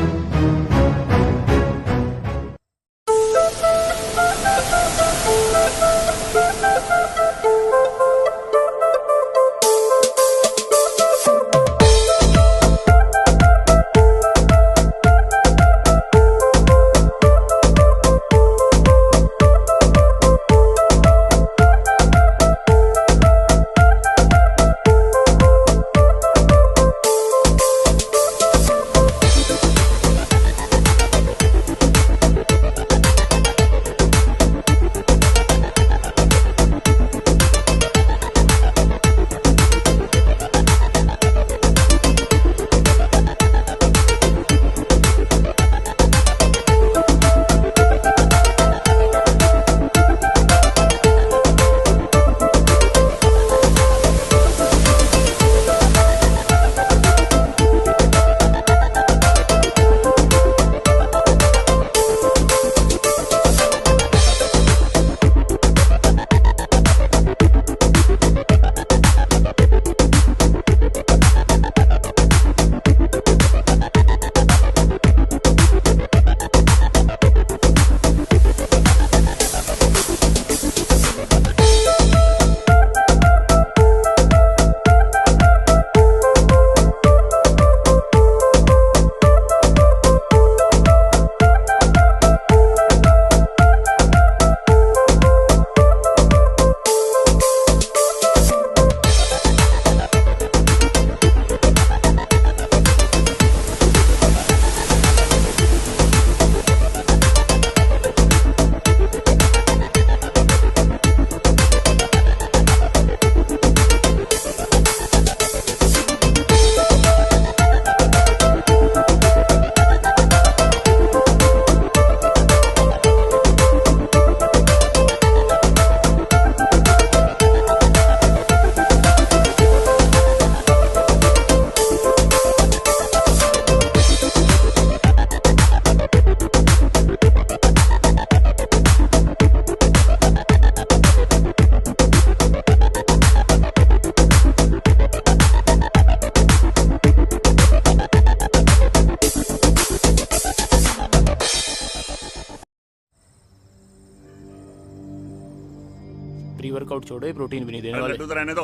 प्री वर्कआउट छोड़ो, प्रोटीन भी नहीं देने वाले। लड्डू तो रहने दो।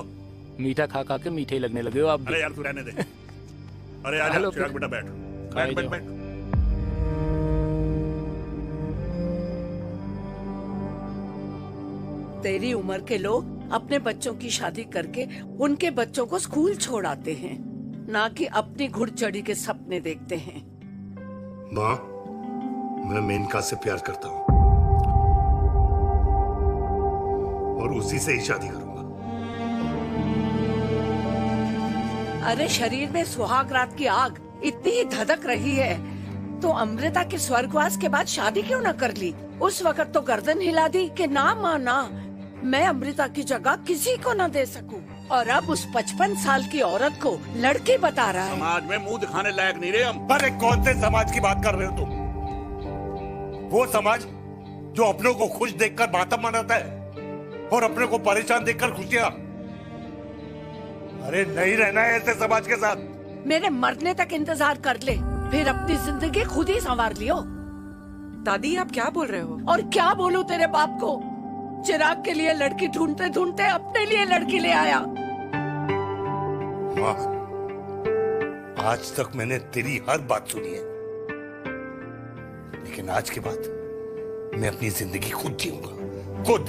मीठा खा खा के मीठे ही लगने लगे हो आप भी। अरे यार तू रहने दे। अरे आ जा चिराग बेटा, बैठ बैठ बैठ बैठ। तेरी उम्र के लोग अपने बच्चों की शादी करके उनके बच्चों को स्कूल छोड़ाते हैं, ना कि अपनी घुड़चढ़ी के सपने देखते हैं। माँ, मैं मेनका से प्यार करता हूँ और उसी से ही शादी करूंगा। अरे शरीर में सुहाग रात की आग इतनी धधक रही है तो अमृता के स्वर्गवास के बाद शादी क्यों न कर ली? उस वक्त तो गर्दन हिला दी कि ना माना, मैं अमृता की जगह किसी को न दे सकूं। और अब उस 55 साल की औरत को लड़की बता रहा है। समाज में मुंह दिखाने लायक नहीं रहे हम। अरे कौन से समाज की बात कर रहे हो तुम? वो समाज जो अपनों को खुश देखकर मातम मनाता है और अपने को परेशान देखकर खुशियां। अरे नहीं रहना है ऐसे समाज के साथ। मेरे मरने तक इंतजार कर ले, फिर अपनी जिंदगी खुद ही संवार लियो। दादी आप क्या बोल रहे हो? और क्या बोलूं तेरे बाप को? चिराग के लिए लड़की ढूंढते ढूंढते अपने लिए लड़की ले आया। माँ, आज तक मैंने तेरी हर बात सुनी है, लेकिन आज के बाद मैं अपनी जिंदगी खुद जीऊंगा, खुद।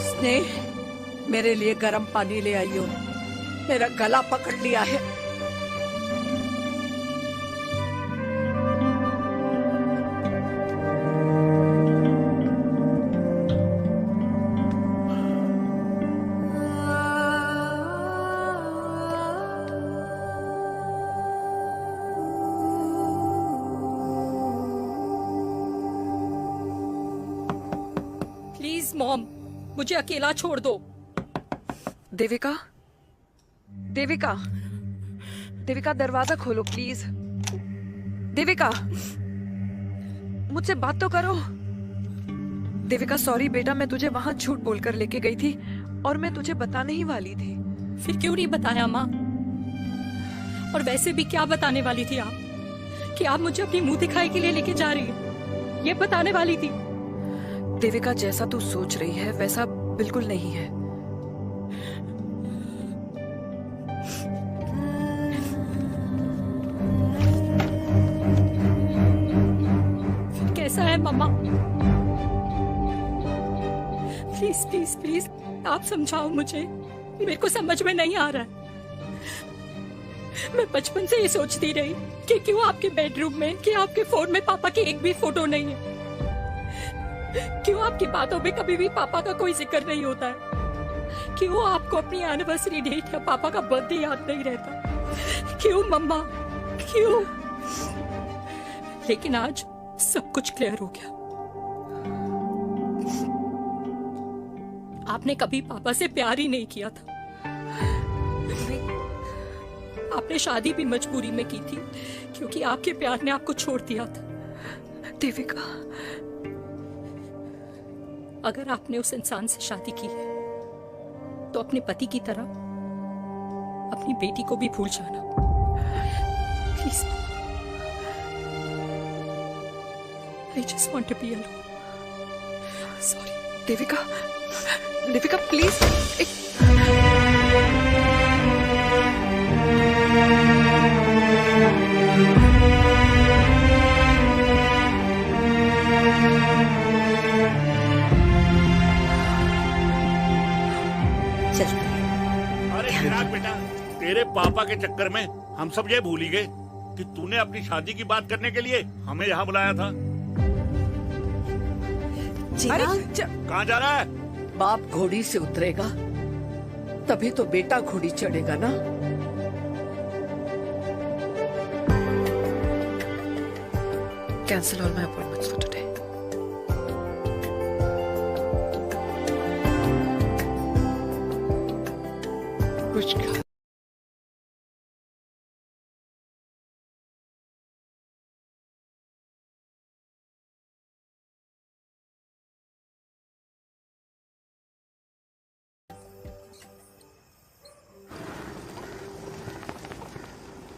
स्नेह, मेरे लिए गर्म पानी ले आई हो, मेरा गला पकड़ लिया है। प्लीज मॉम, मुझे अकेला छोड़ दो। देविका, देविका, देविका दरवाजा खोलो प्लीज। देविका, मुझसे बात तो करो। देविका सॉरी बेटा, मैं तुझे वहां झूठ बोलकर लेके गई थी और मैं तुझे बताने ही वाली थी। फिर क्यों नहीं बताया माँ? और वैसे भी क्या बताने वाली थी आप? कि आप मुझे अपनी मुंह दिखाई के लिए लेके जा रही है, ये बताने वाली थी। देविका, जैसा तू सोच रही है वैसा बिल्कुल नहीं है। फिर कैसा है मम्मा? प्लीज प्लीज प्लीज आप समझाओ मुझे, मेरे को समझ में नहीं आ रहा है। मैं बचपन से ये सोचती रही कि क्यों आपके बेडरूम में, कि आपके फोन में पापा की एक भी फोटो नहीं है, क्यों आपकी बातों में कभी भी पापा का कोई जिक्र नहीं होता है, क्यों आपको अपनी एनिवर्सरी डेट या पापा का बर्थडे याद नहीं रहता, क्यों मम्मा, क्यों? लेकिन आज सब कुछ क्लियर हो गया। आपने कभी पापा से प्यार ही नहीं किया था। आपने शादी भी मजबूरी में की थी क्योंकि आपके प्यार ने आपको छोड़ दिया था। देविका, अगर आपने उस इंसान से शादी की है तो अपने पति की तरह अपनी बेटी को भी भूल जाना please. I just want to be alone. Sorry, Devika, Devika please. अरे चिराग बेटा, तेरे पापा के चक्कर में हम सब ये भूल ही गए कि तूने अपनी शादी की बात करने के लिए हमें यहाँ बुलाया था। कहाँ जा रहा है? बाप घोड़ी से उतरेगा तभी तो बेटा घोड़ी चढ़ेगा ना। Cancel all my appointments for today. कुछ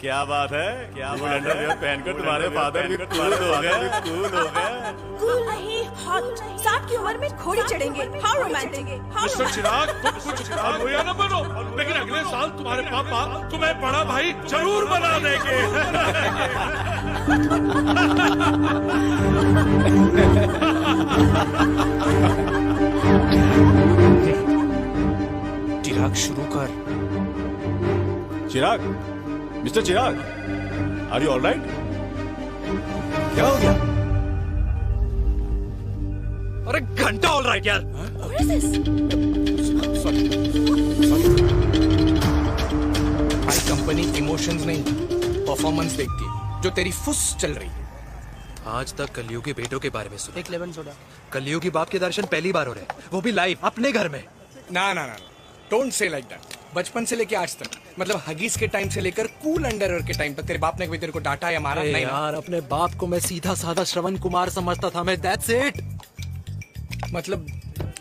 क्या बात है, क्या बात है? पहनकर तुम्हारे फादर भी कूल हो गए, कूल हो गए। कूल नहीं, हॉट। 60 की उम्र में घोड़ी चढ़ेंगे, हाउ रोमांटिक। मिस्टर चिराग, तुम कुछ खराब हो या ना बनो, लेकिन अगले साल तुम्हारे पापा तुम्हें बड़ा भाई जरूर बना देंगे। चिराग शुरू कर। Chirag, mister Chirag, are you alright? क्या हो गया? अरे घंटा ऑलराइट यार। भाई कंपनी इमोशंस नहीं परफॉर्मेंस देखती है, जो तेरी फुस चल रही है। आज तक कलयुग के बेटों के बारे में सुना। एक लेमन सोडा। कलयुग की बाप के दर्शन पहली बार हो रहे हैं, वो भी लाइव अपने घर में। ना ना ना, डोंट से लाइक दैट। बचपन से लेके आज तक, मतलब हगीज के टाइम से लेकर कूल अंडरवेयर के टाइम तक तेरे बाप ने कभी तेरे को डांटा या मारा नहीं? यार, अपने बाप को मैं सीधा साधा श्रवण कुमार समझता था मैं, दैट्स इट। मतलब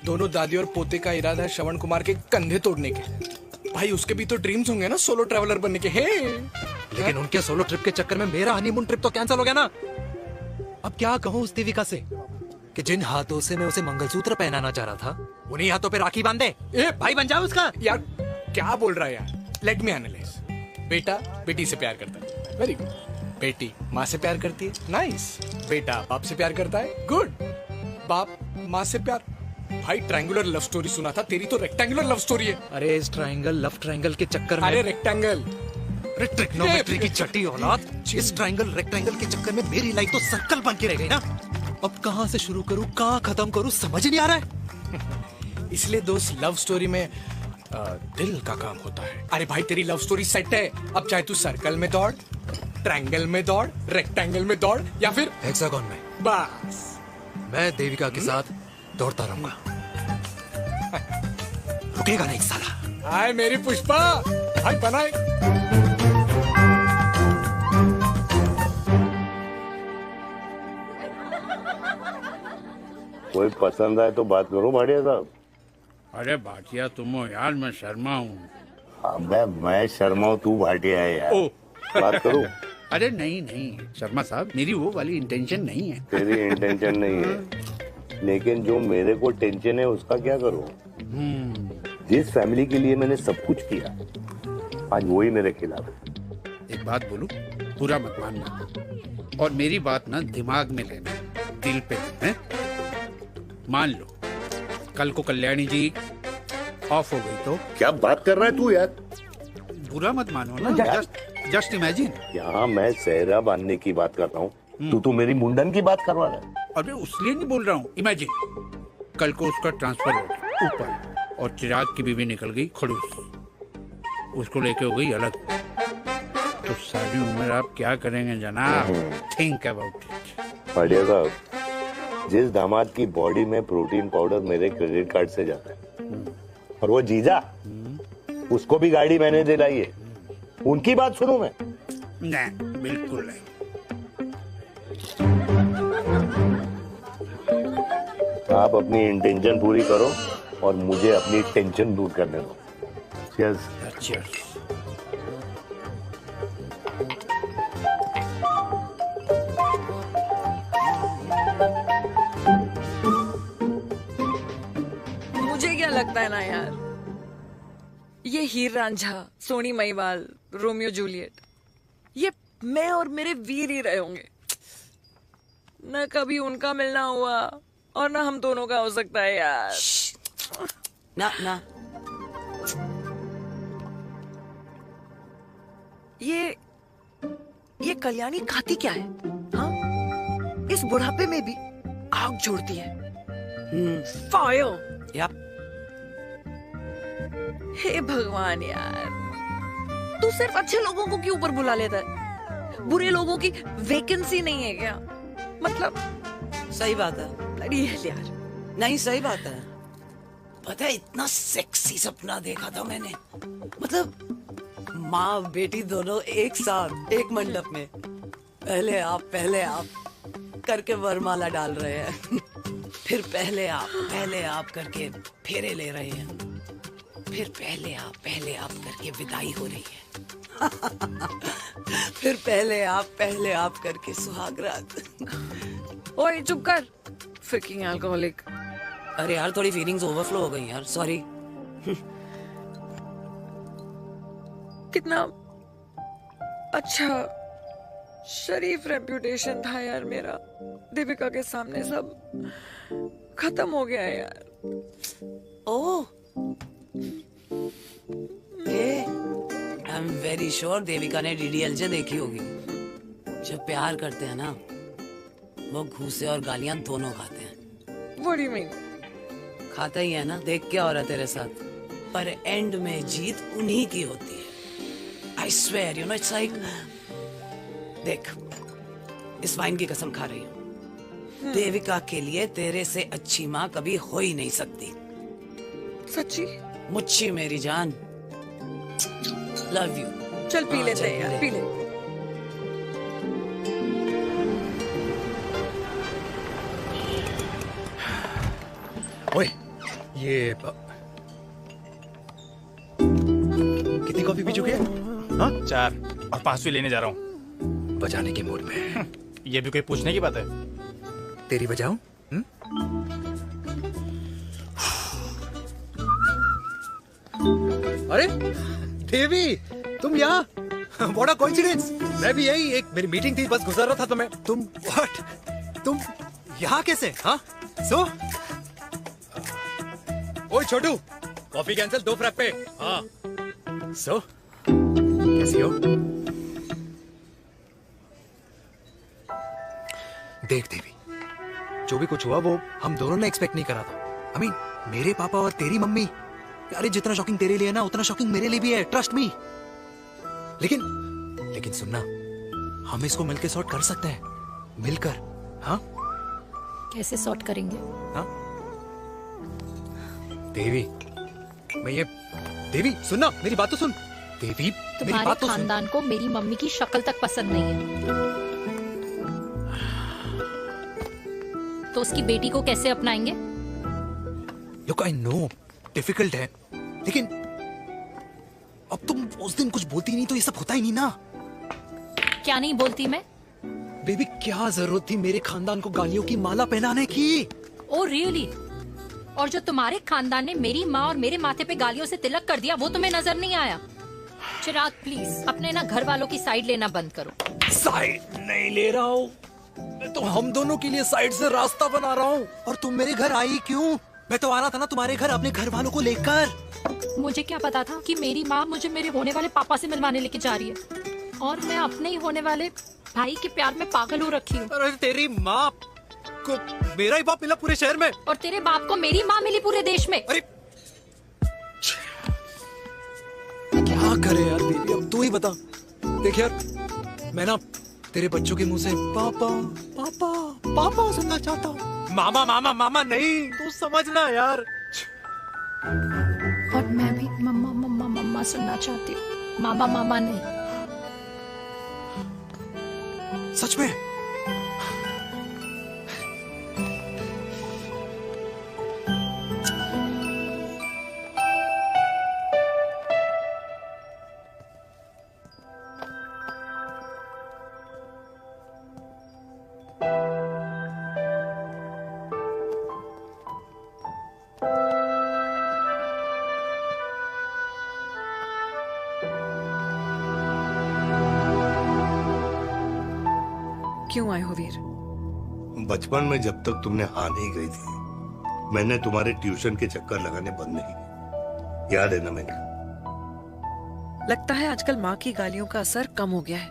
दोनों दादी और पोते का इरादा है श्रवण कुमार के कंधे तोड़ने के। भाई उसके भी तो ड्रीम्स होंगे ना, सोलो ट्रैवलर बनने के। हे लेकिन उनके सोलो ट्रिप के चक्कर में मेरा हनीमून ट्रिप तो कैंसिल हो गया ना। अब क्या कहूँ उस देविका से कि जिन हाथों से मैं उसे मंगलसूत्र पहनाना चाह रहा था उन्हीं हाथों पे राखी बांध दे। ए भाई बन जाओ उसका। यार क्या बोल रहा है यार? Let me analyse. बेटा बेटी से प्यार करता है, वेरी गुड। बेटी माँ से प्यार करती है, नाइस। बेटा बाप से प्यार करता है, गुड। बाप माँ से प्यार। भाई ट्रायंगुलर लव स्टोरी सुना था, तेरी तो रेक्टेंगुलर लव स्टोरी है। अरे इस ट्रायंगल लव ट्रायंगल के चक्कर में, अरे रेक्टेंगल, अरे ट्रिग्नोमेट्री की छठी औलाद, इस ट्रायंगल रेक्टेंगल के चक्कर में मेरी लाइफ तो सर्कल बन के रह गई ना। अब कहाँ से शुरू करूँ, कहाँ खत्म करूँ, समझ ही नहीं आ रहा है। इसलिए दोस्त लव स्टोरी में दिल का काम होता है। अरे भाई तेरी लव स्टोरी सेट है, अब चाहे तू सर्कल में दौड़, ट्रायंगल में दौड़, रेक्टेंगल में दौड़ या फिर हेक्सागन में, बस मैं देविका के साथ दौड़ता रहूंगा। रुकेगा नहीं साला। हाय मेरी पुष्पा, हाय बनाए। कोई पसंद आए तो बात करो भाटिया साहब। अरे भाटिया तुम हो यार, मैं शर्मा हूँ। अबे मैं शर्मा हूँ, तू भाटिया है यार। बात करो। अरे नहीं नहीं शर्मा साहब, मेरी वो वाली इंटेंशन नहीं है। तेरी इंटेंशन नहीं है, लेकिन जो मेरे को टेंशन है उसका क्या करूँ? जिस फैमिली के लिए मैंने सब कुछ किया, आज वही मेरे खिलाफ है। एक बात बोलूं, पूरा मत मानना, और मेरी बात ना दिमाग में लेना, दिल पे है। मान लो कल को कल्याणी जी ऑफ हो गई तो? क्या बात कर रहा है तू यार? बुरा मत मानो ना, जस्ट इमेजिन। यहाँ मैं सेहरा बांधने की बात कर रहा हूँ, तू मेरी मुंडन की बात करवा रहा है। अरे उसलिए नहीं बोल रहा हूँ, इमेजिन कल को उसका ट्रांसफर हो गया ऊपर और चिराग की बीवी निकल गई खड़ूस, उसको लेके हो गई अलग, तो सारी उम्र आप क्या करेंगे जनाब? Think about it. बढ़िया साहब, जिस दामाद की बॉडी में प्रोटीन पाउडर मेरे क्रेडिट कार्ड से जाता है, और वो जीजा, उसको भी गाड़ी मैंने दिलाई है, उनकी बात सुनूं मैं? नहीं, बिल्कुल नहीं। आप अपनी इंटेंशन पूरी करो और मुझे अपनी टेंशन दूर करने दो। Cheers. Cheers. मुझे क्या लगता है ना यार, ये हीर रांझा, सोनी महिवाल, रोमियो जूलियट, ये मैं और मेरे वीर ही रहे होंगे। न कभी उनका मिलना हुआ और ना हम दोनों का हो सकता है यार। ना ना, ये कल्याणी खाती क्या है? हाँ, इस बुढ़ापे में भी आग जोड़ती है। फायर। यार हे भगवान यार, तू सिर्फ अच्छे लोगों को क्यों ऊपर बुला लेता है? बुरे लोगों की वैकेंसी नहीं है क्या? मतलब सही बात है। ब्लडी हेल यार। नहीं सही बात है। पता है इतना सेक्सी सपना देखा था मैंने, मतलब माँ बेटी दोनों एक साथ एक मंडप में, पहले आप करके वरमाला डाल रहे हैं, फिर पहले आप करके फेरे ले रहे हैं, फिर पहले आप करके विदाई हो रही है, फिर पहले आप करके सुहागरात। ओए चुप कर, फ्रिकिंग अल्कोहलिक। अरे यार थोड़ी फीलिंग्स ओवरफ्लो हो गई यार, सॉरी। कितना अच्छा शरीफ रेप्यूटेशन था यार मेरा, दीपिका के सामने सब खत्म हो गया है यार। Oh, I am very sure Devika ने डीडीएलजे देखी होगी। जब प्यार करते हैं ना, वो घूसे और गालियां दोनों खाते हैं। What do you mean? खाता ही है ना, देख क्या हो रहा है तेरे साथ, पर एंड में जीत उन्हीं की होती है। I swear, you know, it's like, देख, इस वाइन की कसम खा रही हूँ, देविका के लिए तेरे से अच्छी माँ कभी हो ही नहीं सकती। सच्ची? मुच्छी मेरी जान, लव यू। चल पी लेते हैं यार, पी ले। ओए, ये कितनी कॉफी पी चुके हैं? हाँ? 4। और पास भी लेने जा रहा हूँ। बजाने के मूड में। ये भी कोई पूछने की बात है? तेरी बजाऊं? अरे देवी, तुम यहाँ? What a coincidence! मैं भी यही, एक मेरी मीटिंग थी, बस गुजर रहा था तो मैं। तुम यहाँ कैसे? हाँ? ओए छोटू, कॉफी कैंसिल 2 फ्रैप पे। हाँ। कैसी हो? देख देवी, जो भी कुछ हुआ वो हम दोनों ने एक्सपेक्ट नहीं करा था। I mean, मेरे पापा और तेरी मम्मी, अरे जितना शॉकिंग तेरे लिए है ना उतना शॉकिंग मेरे लिए भी है, ट्रस्ट मी। लेकिन सुनना, हम इसको मिलकर सॉर्ट कर सकते हैं, मिलकर। हाँ? कैसे सॉर्ट करेंगे? हाँ? देवी, देवी सुनना, मेरी बात तो सुन। देवी, मेरी तुम्हारे बात तो सुन। खानदान को मेरी मम्मी की शक्ल तक पसंद नहीं है, तो उसकी बेटी को कैसे अपनाएंगे? Look, I know, डिफिकल्ट है, लेकिन अब तुम उस दिन कुछ बोलती नहीं तो ये सब होता ही नहीं ना। क्या नहीं बोलती मैं? बेबी, क्या जरूरत थी मेरे खानदान को गालियों की माला पहनाने की? Oh really? और जो तुम्हारे खानदान ने मेरी माँ और मेरे माथे पे गालियों से तिलक कर दिया वो तुम्हें नजर नहीं आया? चिराग प्लीज अपने ना घर वालों की साइड लेना बंद करो। साइड नहीं ले रहा हूँ, मैं तो हम दोनों के लिए साइड से रास्ता बना रहा हूँ। और तुम मेरे घर आई क्यों? मैं तो आ रहा था ना तुम्हारे घर अपने घर वालों को लेकर। मुझे क्या पता था कि मेरी माँ मुझे मेरे होने वाले पापा से मिलवाने लेके जा रही है, और मैं अपने ही होने वाले भाई के प्यार में पागल हो रखी हूँ। अरे तेरी माँ को मेरा ही बाप मिला पूरे शहर में, और तेरे बाप को मेरी माँ मिली पूरे देश में। अरे क्या करे यार बेबी, अब तू ही बता। देख यार, मैं ना तेरे बच्चों के मुंह से पापा पापा पापा सुनना चाहता हूँ, मामा मामा मामा नहीं, तू समझना यार। और मैं भी मम्मा मम्मा मम्मा सुनना चाहती हूँ, मामा मामा नहीं। सच में? क्यों आए हो वीर? बचपन में जब तक तुमने हाँ नहीं कही थी, मैंने तुम्हारे ट्यूशन के चक्कर लगाने बंद नहीं किए, याद है ना? मैंने लगता है आजकल माँ की गालियों का असर कम हो गया है।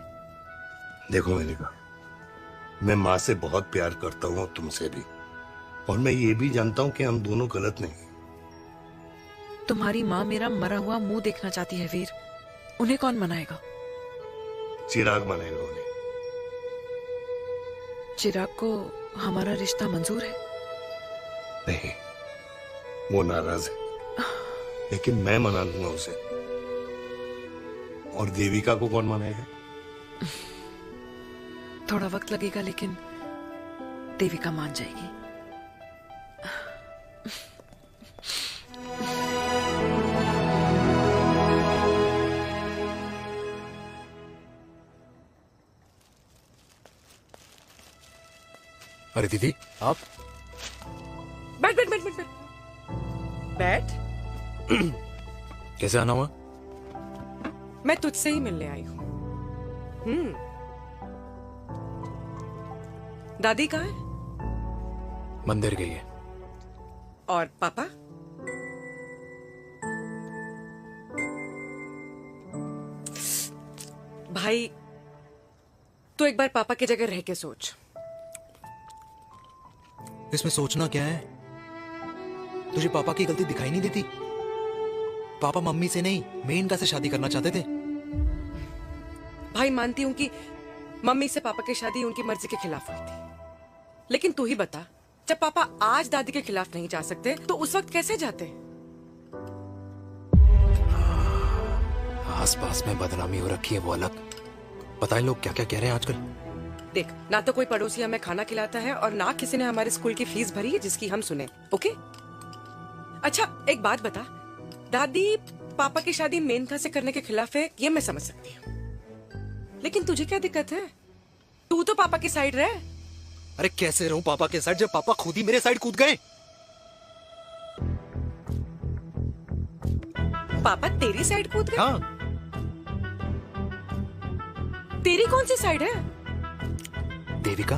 देखो मेरिका, मैं माँ से बहुत प्यार करता हूँ और तुमसे भी, और मैं ये भी जानता हूँ कि हम दोनों गलत नहीं। तुम्हारी माँ मेरा मरा हुआ मुंह देखना चाहती है वीर, उन्हें कौन मनाएगा? चिराग मनाएगा उन्हें। चिराग को हमारा रिश्ता मंजूर है? नहीं, वो नाराज है, लेकिन मैं मना लूंगा उसे। और देविका को कौन मनाएगा? थोड़ा वक्त लगेगा, लेकिन देविका मान जाएगी। अरे दीदी, आप? बैठ बैठ बैठ बैठ बैठ। कैसे आना हुआ? मैं तुझसे ही मिलने आई हूँ। दादी कहाँ है? मंदिर गई है। और पापा? भाई, तू एक बार पापा की जगह रह के सोच। इसमें सोचना क्या है? तुझे पापा की गलती दिखाई नहीं देती? पापा मम्मी से नहीं, मेनका से शादी करना चाहते थे। भाई, मानती हूं कि मम्मी से पापा की शादी उनकी मर्जी के खिलाफ हुई थी, लेकिन तू ही बता, जब पापा आज दादी के खिलाफ नहीं जा सकते तो उस वक्त कैसे जाते? आस पास में बदनामी हो रखी है, वो अलग। पता है लोग क्या क्या कह रहे हैं आजकल? देख, ना तो कोई पड़ोसी हमें खाना खिलाता है और ना किसी ने हमारे स्कूल की फीस भरी है जिसकी हम सुने। ओके? अच्छा, एक बात बता, दादी पापा की शादी मेनका से करने के खिलाफ है, ये मैं समझ सकती हूँ, लेकिन तुझे क्या दिक्कत है? तू तो पापा की साइड रहे। अरे कैसे रहूं पापा के साइड जब पापा खुद ही मेरे साइड कूद गए? पापा तेरी साइड कूद गए? हाँ। तेरी कौन सी साइड है? देविका,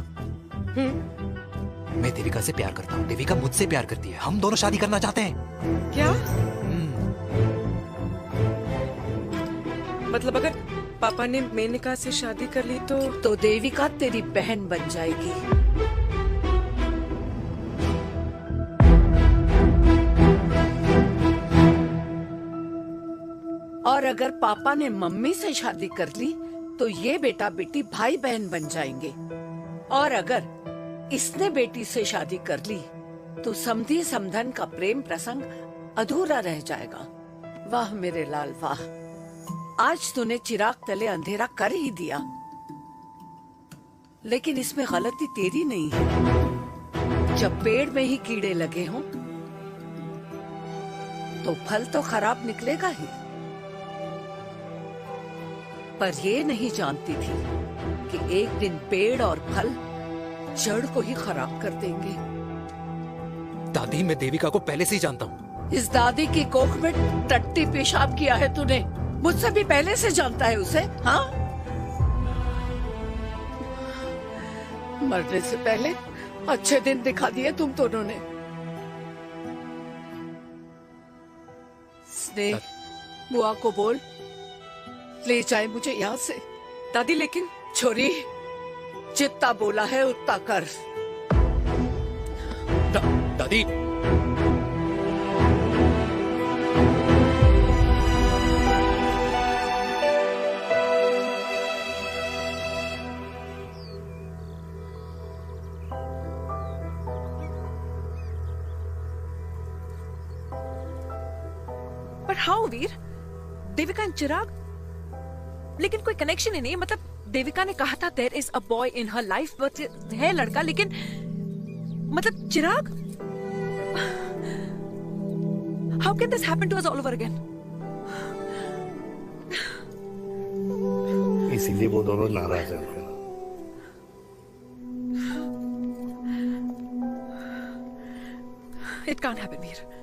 मैं देविका से प्यार करता हूँ, देविका मुझसे प्यार करती है, हम दोनों शादी करना चाहते हैं। क्या? मतलब अगर पापा ने मेनका से शादी कर ली तो देविका तेरी बहन बन जाएगी। और अगर पापा ने मम्मी से शादी कर ली तो ये बेटा बेटी भाई बहन बन जाएंगे। और अगर इसने बेटी से शादी कर ली तो समधी समधन का प्रेम प्रसंग अधूरा रह जाएगा। वाह मेरे लाल वाह, आज तूने चिराग तले अंधेरा कर ही दिया। लेकिन इसमें गलती तेरी नहीं है। जब पेड़ में ही कीड़े लगे हों तो फल तो खराब निकलेगा ही। पर ये नहीं जानती थी कि एक दिन पेड़ और फल जड़ को ही खराब कर देंगे। दादी, मैं देविका को पहले से ही जानता हूँ। इस दादी की कोख में टट्टी पेशाब किया है तूने, मुझसे भी पहले से जानता है उसे। हाँ, मरने से पहले अच्छे दिन दिखा दिए तुम दोनों ने। स्नेह, बुआ को बोल ले जाए मुझे यहाँ से। दादी लेकिन छोरी, जितना बोला है उतना कर। दादी, पर हाउ वीर? देविका एंड चिराग, लेकिन कोई कनेक्शन ही नहीं। मतलब देविका ने कहा था there is a boy in her life, but है लड़का, लेकिन मतलब Chirag, how can this happen to us all over again? इसीलिए वो दोनों नाराज हैं। It can't happen Veer.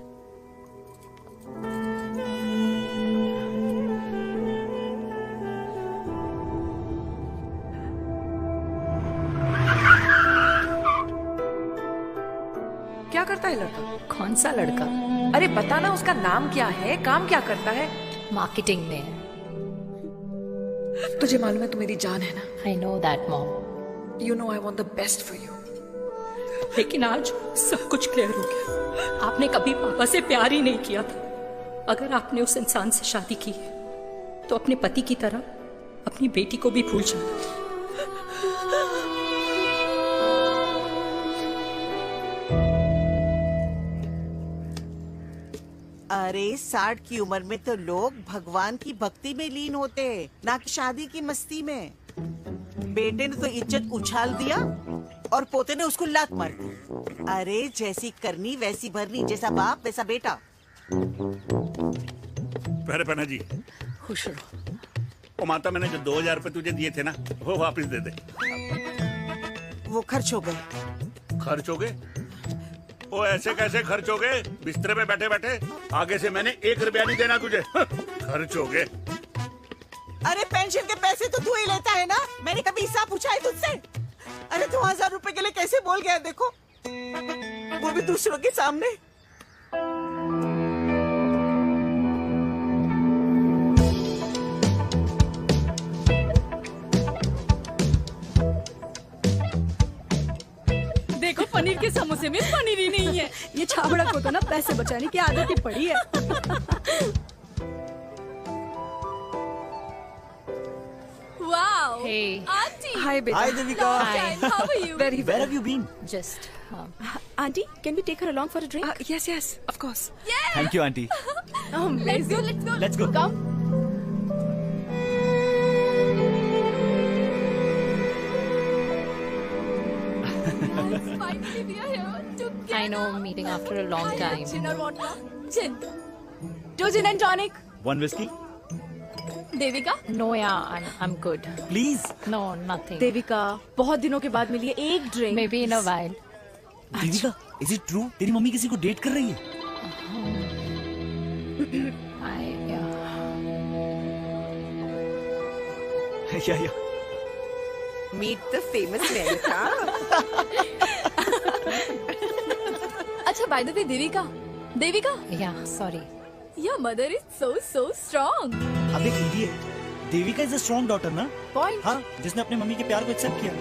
क्या करता है लड़का? कौन सा लड़का? अरे बताना, उसका नाम क्या है, काम क्या करता है? मार्केटिंग में है। तुझे मालूम है तू मेरी जान है ना? I know that mom. You know I want the best for you. लेकिन आज सब कुछ क्लियर हो गया। आपने कभी पापा से प्यार ही नहीं किया था। अगर आपने उस इंसान से शादी की है तो अपने पति की तरह अपनी बेटी को भी भूल जाना। अरे 60 की उम्र में तो लोग भगवान की भक्ति में लीन होते हैं, ना कि शादी की मस्ती में। बेटे ने तो इज्जत उछाल दिया और पोते ने उसको लात मार दी। अरे जैसी करनी वैसी भरनी, जैसा बाप वैसा बेटा। पहना जी, खुश रहो। ओ माता, मैंने जो 2000 रुपए तुझे दिए थे ना, वो वापस दे दे। वो खर्च हो गए। खर्च हो गए? ओ ऐसे कैसे खर्च हो गए? बिस्तर पे बैठे बैठे। आगे से मैंने 1 रुपया नहीं देना तुझे। खर्च हो गए। अरे पेंशन के पैसे तो तू ही लेता है ना, मैंने कभी हिसाब पूछा है तुझसे? अरे 2000 रुपए के लिए कैसे बोल गया देखो, वो भी दूसरों के सामने। देखो पनीर के समोसे में पनीर ही नहीं है। ये छाबड़ा को तो ना पैसे बचाने की आदत ही पड़ी है। Wow. Hey. Auntie. Hi, beta. Hi, Devika. Hi. How are you? Very well. Where have you been? Just. Auntie, can we take her along for a drink? Yes, yes, of course. Yeah. Thank you, auntie. Let's go. Let's go. Let's go. Come. Finally, we are here together. I know, meeting after a long time. Gin or vodka? Gin. 2 gin and tonic. 1 whiskey. Devika? No yeah I am good. Please. No nothing. Devika, बहुत दिनों के बाद मिली है, एक drink. Maybe in a while. Devika, is it true तेरी mummy किसी को डेट कर रही है? या मीट द फेमस लड़का। अच्छा, बाय द वे देविका, या sorry, your mother is so strong। अब एक idiot, Devika is a strong daughter ना? पॉइंट। हाँ, जिसने अपने मम्मी के प्यार को एक्सेप्ट किया।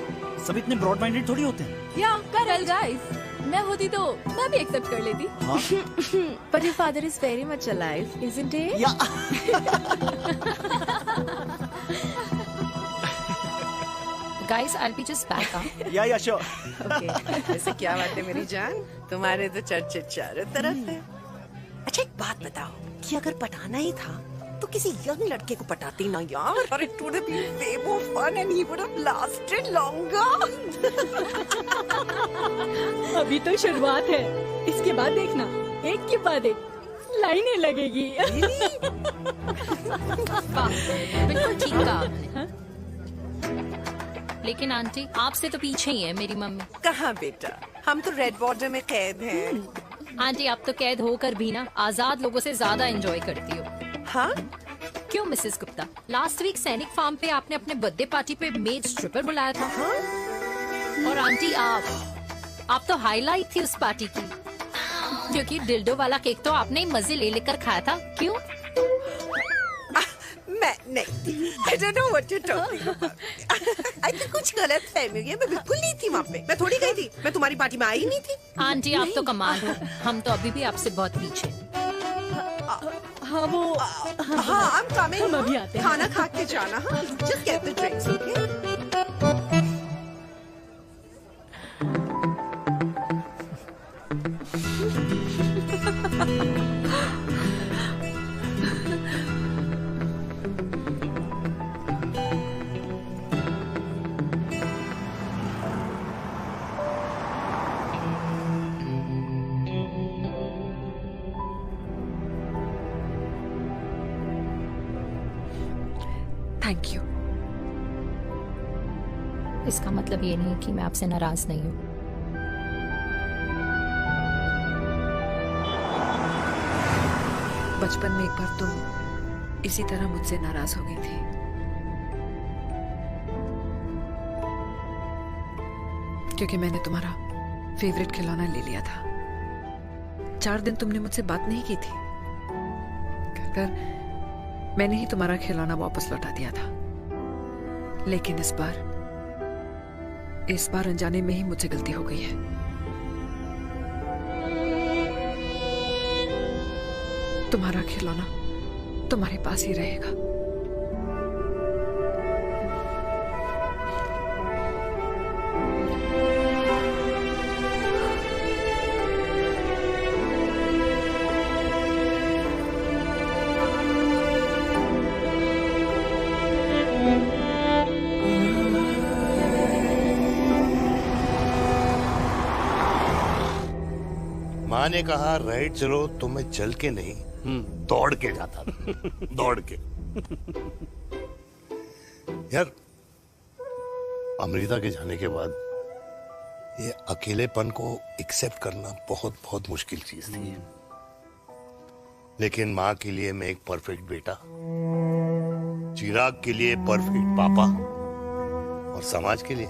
सब इतने ब्रॉड माइंडेड थोड़ी होते हैं। या करेक्ट गाइस, मैं होती तो मैं भी एक्सेप्ट कर लेती। But your father is very much alive, isn't he? या guys, I'll be just back. या श्योर। ओके, वैसे क्या बात है मेरी जान, तुम्हारे तो चर्चे चारों तरफ है। अच्छा, एक बात बताओ कि अगर पटाना ही था तो किसी यंग लड़के को पटाती ना यार, और it would have been way more fun and he would have lasted longer। अभी तो शुरुआत है, इसके बाद देखना, एक के बाद एक लाइनें लगेगी। बिल्कुल ठीक कहा आपने। लेकिन आंटी, आपसे तो पीछे ही है मेरी मम्मी। कहाँ बेटा, हम तो रेड बॉर्डर में कैद हैं। आंटी, आप तो कैद होकर भी ना आजाद लोगों से ज्यादा एंजॉय करती हो। हाँ? क्यों मिसेस गुप्ता, लास्ट वीक सैनिक फार्म पे आपने अपने बर्थडे पार्टी पे मेड स्ट्रिपर बुलाया था। हाँ? और आंटी, आप तो हाईलाइट थी उस पार्टी की, क्योंकि डिल्डो वाला केक तो आपने ही मजे ले लेकर खाया था। क्यों? मैं नहीं, I don't know what you're talking about। I think कुछ गलत फहमी है, मैं बिल्कुल नहीं थी वहाँ पे, मैं थोड़ी गई थी, मैं तुम्हारी पार्टी में आई नहीं थी। आंटी, आप तो कमाल हो, हम तो अभी भी आपसे बहुत पीछे। हाँ वो, हाँ I'm coming, हम अभी आते हैं। खाना खा के जाना। हाँ, just get the drinks, okay? Thank you. इसका मतलब ये नहीं कि मैं आपसे नाराज नहीं हूँ। बचपन में एक बार तुम इसी तरह मुझसे नाराज हो गई थी। क्योंकि मैंने तुम्हारा फेवरेट खिलौना ले लिया था। 4 दिन तुमने मुझसे बात नहीं की थी, कहकर मैंने ही तुम्हारा खिलौना वापस लौटा दिया था। लेकिन इस बार अनजाने में ही मुझसे गलती हो गई है। तुम्हारा खिलौना तुम्हारे पास ही रहेगा। माँ ने कहा राइट चलो, तो मैं चल के नहीं दौड़ के जाता था। दौड़ के। यार, अमृता के जाने के बाद ये अकेलेपन को एक्सेप्ट करना बहुत बहुत मुश्किल चीज थी। लेकिन माँ के लिए मैं एक परफेक्ट बेटा, चिराग के लिए परफेक्ट पापा, और समाज के लिए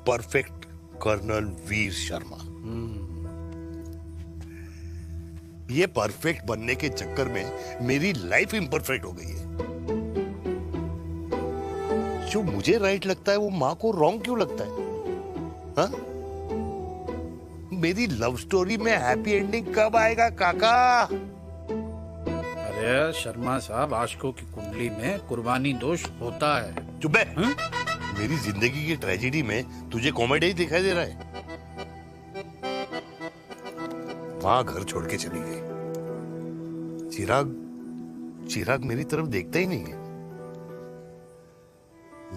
परफेक्ट कर्नल वीर शर्मा। ये परफेक्ट बनने के चक्कर में मेरी लाइफ इम्परफेक्ट हो गई है। जो मुझे राइट लगता है वो माँ को रॉन्ग क्यों लगता है? हा? मेरी लव स्टोरी में हैप्पी एंडिंग कब आएगा काका? अरे शर्मा साहब, आशिकों की कुंडली में कुर्बानी दोष होता है। चुप है। मेरी जिंदगी की ट्रेजेडी में तुझे कॉमेडी ही दिखाई दे रहा है। माँ घर छोड़ के चली गई। चिराग मेरी तरफ देखता ही नहीं है।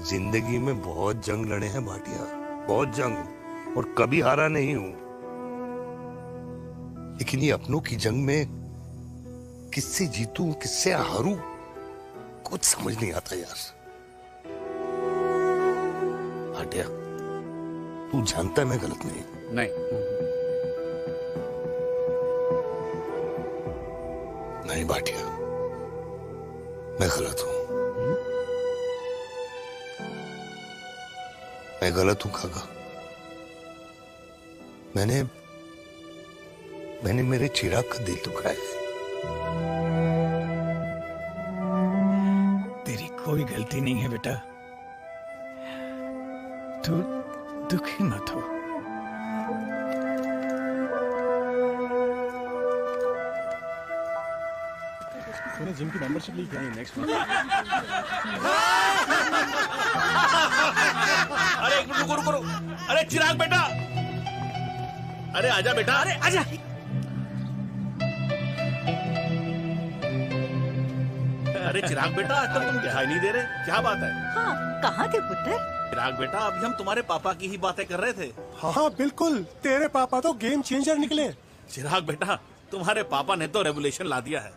जिंदगी में बहुत जंग लड़े हैं भाटिया, बहुत जंग, और कभी हारा नहीं हूं। लेकिन ये अपनों की जंग में किससे जीतूं, किससे हारूं, कुछ समझ नहीं आता यार। भाटिया, तू जानता है मैं गलत नहीं। नहीं भाटिया, मैं गलत हूं। मैं गलत हूं काका। मैंने मेरे चिराग का दिल दुखाया है। तेरी कोई गलती नहीं है बेटा, तू दुखी मत हो। मैंने जिम की मेंबरशिप ली क्या नेक्स्ट मंथ। अरे एक मिनट रुको रुको रुको। अरे चिराग बेटा, अरे आजा बेटा, अरे आजा। अरे चिराग बेटा, आज तक तुम दिखाई नहीं दे रहे, क्या बात है? हाँ, कहाँ थे पुत्र? चिराग बेटा, अभी हम तुम्हारे पापा की ही बातें कर रहे थे। हाँ बिल्कुल, तेरे पापा तो गेम चेंजर निकले। चिराग बेटा, तुम्हारे पापा ने तो रेवोल्यूशन ला दिया है।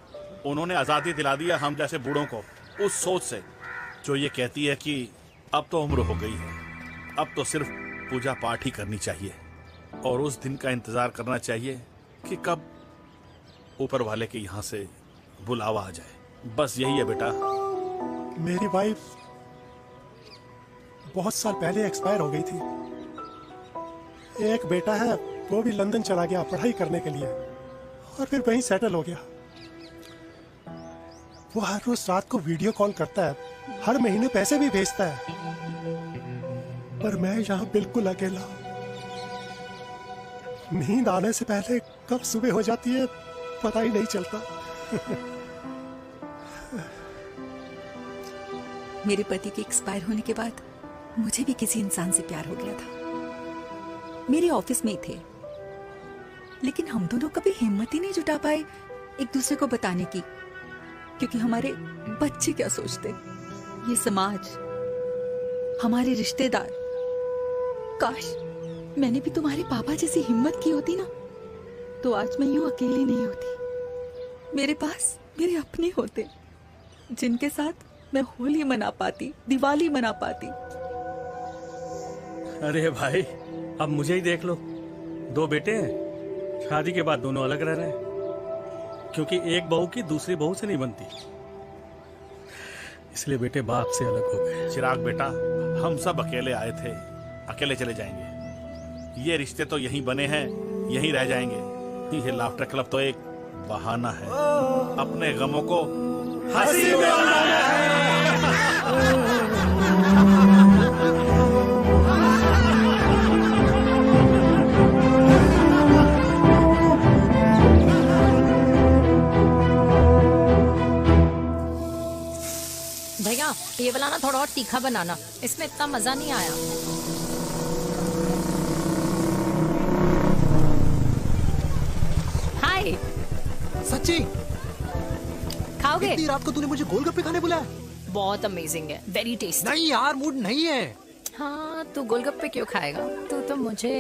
उन्होंने आजादी दिला दिया हम जैसे बूढ़ों को उस सोच से जो ये कहती है कि अब तो उम्र हो गई है, अब तो सिर्फ पूजा पाठ ही करनी चाहिए और उस दिन का इंतजार करना चाहिए कि कब ऊपर वाले के यहाँ से बुलावा आ जाए। बस यही है बेटा। मेरी वाइफ बहुत साल पहले एक्सपायर हो गई थी। एक बेटा है, वो भी लंदन चला गया पढ़ाई करने के लिए और फिर वहीं सेटल हो गया। वो हर रोज रात को वीडियो कॉल करता है, हर महीने पैसे भी भेजता है, पर मैं यहाँ बिल्कुल अकेला। नींद आने से पहले कब सुबह हो जाती है पता ही नहीं चलता। मेरे पति के एक्सपायर होने के बाद मुझे भी किसी इंसान से प्यार हो गया था। मेरे ऑफिस में ही थे, लेकिन हम दोनों कभी हिम्मत ही नहीं जुटा पाए एक दूसरे को बताने की, क्योंकि हमारे बच्चे क्या सोचते, ये समाज, हमारे रिश्तेदार। काश मैंने भी तुम्हारे पापा जैसी हिम्मत की होती ना, तो आज मैं यूं अकेली नहीं होती। मेरे पास मेरे अपने होते, जिनके साथ मैं होली मना पाती, दिवाली मना पाती। अरे भाई, अब मुझे ही देख लो, 2 बेटे हैं, शादी के बाद दोनों अलग रह रहे हैं, क्योंकि एक बहू की दूसरी बहू से नहीं बनती, इसलिए बेटे बाप से अलग हो गए। चिराग बेटा, हम सब अकेले आए थे, अकेले चले जाएंगे। ये रिश्ते तो यहीं बने हैं, यहीं रह जाएंगे। ये लाफ्टर क्लब तो एक बहाना है अपने गमों को हंसी में बनाना है। भैया, ये वाला ना थोड़ा और तीखा बनाना, इसमें इतना मजा नहीं आया। हाय। सच्ची? खाओगे? इतनी रात को तूने मुझे गोलगप्पे खाने बुलाया? बहुत अमेजिंग है, वेरी टेस्टी। नहीं यार, मूड नहीं है। हाँ, तू गोलगप्पे क्यों खाएगा? तू तो मुझे।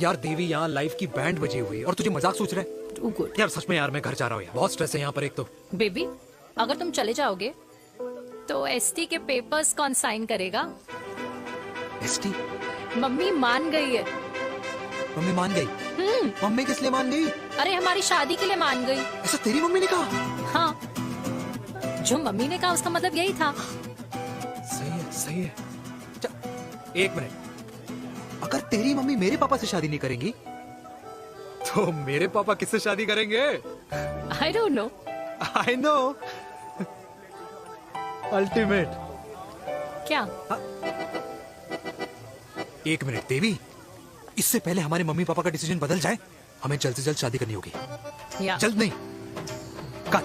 यार देवी, यहाँ लाइफ की बैंड बजी हुई है और तुझे मजाक सोच रहा है? यार सच में यार, मैं घर जा रहा हूँ यार, बहुत स्ट्रेस है यहाँ पर एक तो। बेबी, अगर तुम चले जाओगे तो एसटी के पेपर्स कौन साइन करेगा? एसटी? मम्मी मान गई है। मम्मी मान गई? मम्मी किस लिए मान गई? अरे हमारी शादी के लिए मान गई। ऐसा तेरी मम्मी ने कहा? हाँ, जो मम्मी ने कहा उसका मतलब यही था। सही है, सही है। एक मिनट, अगर तेरी मम्मी मेरे पापा से शादी नहीं करेंगी तो मेरे पापा किससे शादी करेंगे? I don't know. I know. Ultimate. क्या? एक मिनट देवी, इससे पहले हमारे मम्मी पापा का डिसीजन बदल जाए, हमें जल्द से जल्द शादी करनी होगी। जल्द नहीं, कल।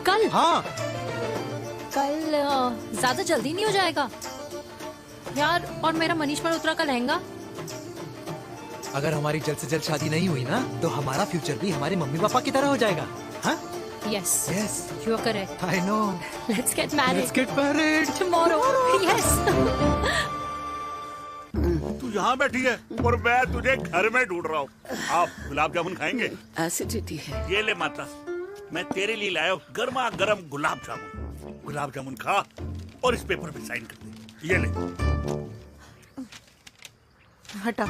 कल? हाँ। कल ज्यादा जल्दी नहीं हो जाएगा यार? और मेरा मनीष मल्होत्रा का लहंगा? अगर हमारी जल्द से जल्द शादी नहीं हुई ना, तो हमारा फ्यूचर भी हमारे मम्मी पापा की तरह हो जाएगा। हाँ? Yes. Yes. You are correct. I know. Let's get married. Let's get married. Tomorrow. Yes. तू यहाँ बैठी है और मैं तुझे घर में ढूंढ रहा हूँ। आप गुलाब जामुन खाएंगे? एसिडिटी है। ये ले माता, मैं तेरे लिए लाया हूँ गर्मा गर्म गुलाब जामुन। गुलाब जामुन खा और इस पेपर पे साइन कर दे। ये ले। हटा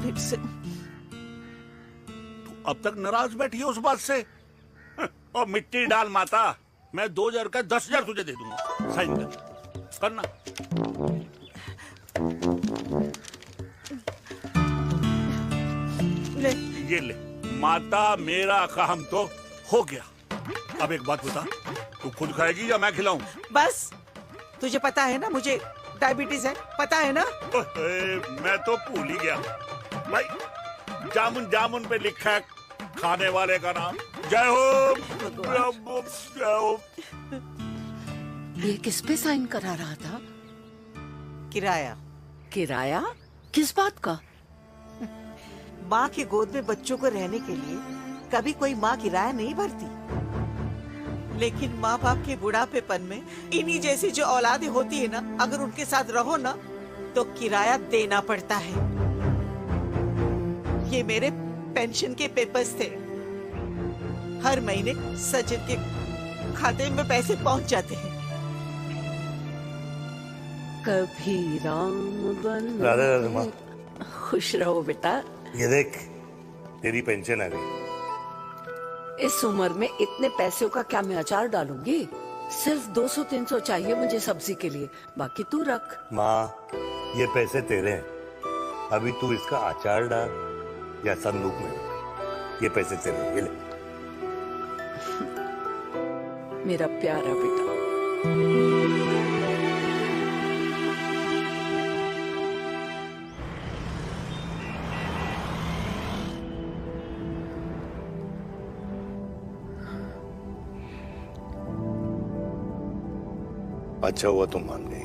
फिर से। तू अब तक नाराज बैठी है उस बात से? और मिट्टी डाल माता, मैं 2000 का 10,000 तुझे दे दूंगा। साइन कर, करना। ले। ये ले माता, मेरा काम तो हो गया। अब एक बात बता, तू खुद खाएगी या मैं खिलाऊं? बस तुझे पता है ना मुझे डायबिटीज है, पता है ना? मैं तो भूल ही गया भाई। जामुन जामुन पे लिखा है खाने वाले का नाम। जय हो जय हो। ये किस पे साइन करा रहा था? किराया। किराया? किस बात का? माँ की गोद में बच्चों को रहने के लिए कभी कोई माँ किराया नहीं भरती, लेकिन माँ बाप के बुढ़ापेपन में इन्हीं जैसी जो औलादें होती है ना, अगर उनके साथ रहो ना तो किराया देना पड़ता है। ये मेरे पेंशन के पेपर्स थे। हर महीने सचिन के खाते में पैसे पहुंच जाते हैं। कभी राम बन। राधे राधे माँ। खुश रहो बेटा। ये देख, तेरी पेंशन आ गई। इस उम्र में इतने पैसों का क्या मैं अचार डालूंगी? सिर्फ 200-300 चाहिए मुझे सब्जी के लिए, बाकी तू रख। माँ, ये पैसे तेरे हैं। अभी तू इसका अचार डाल या संदूक में रख। ये पैसे तेरे हैं, ये ले। मेरा प्यारा बेटा। अच्छा हुआ तुम मान गई।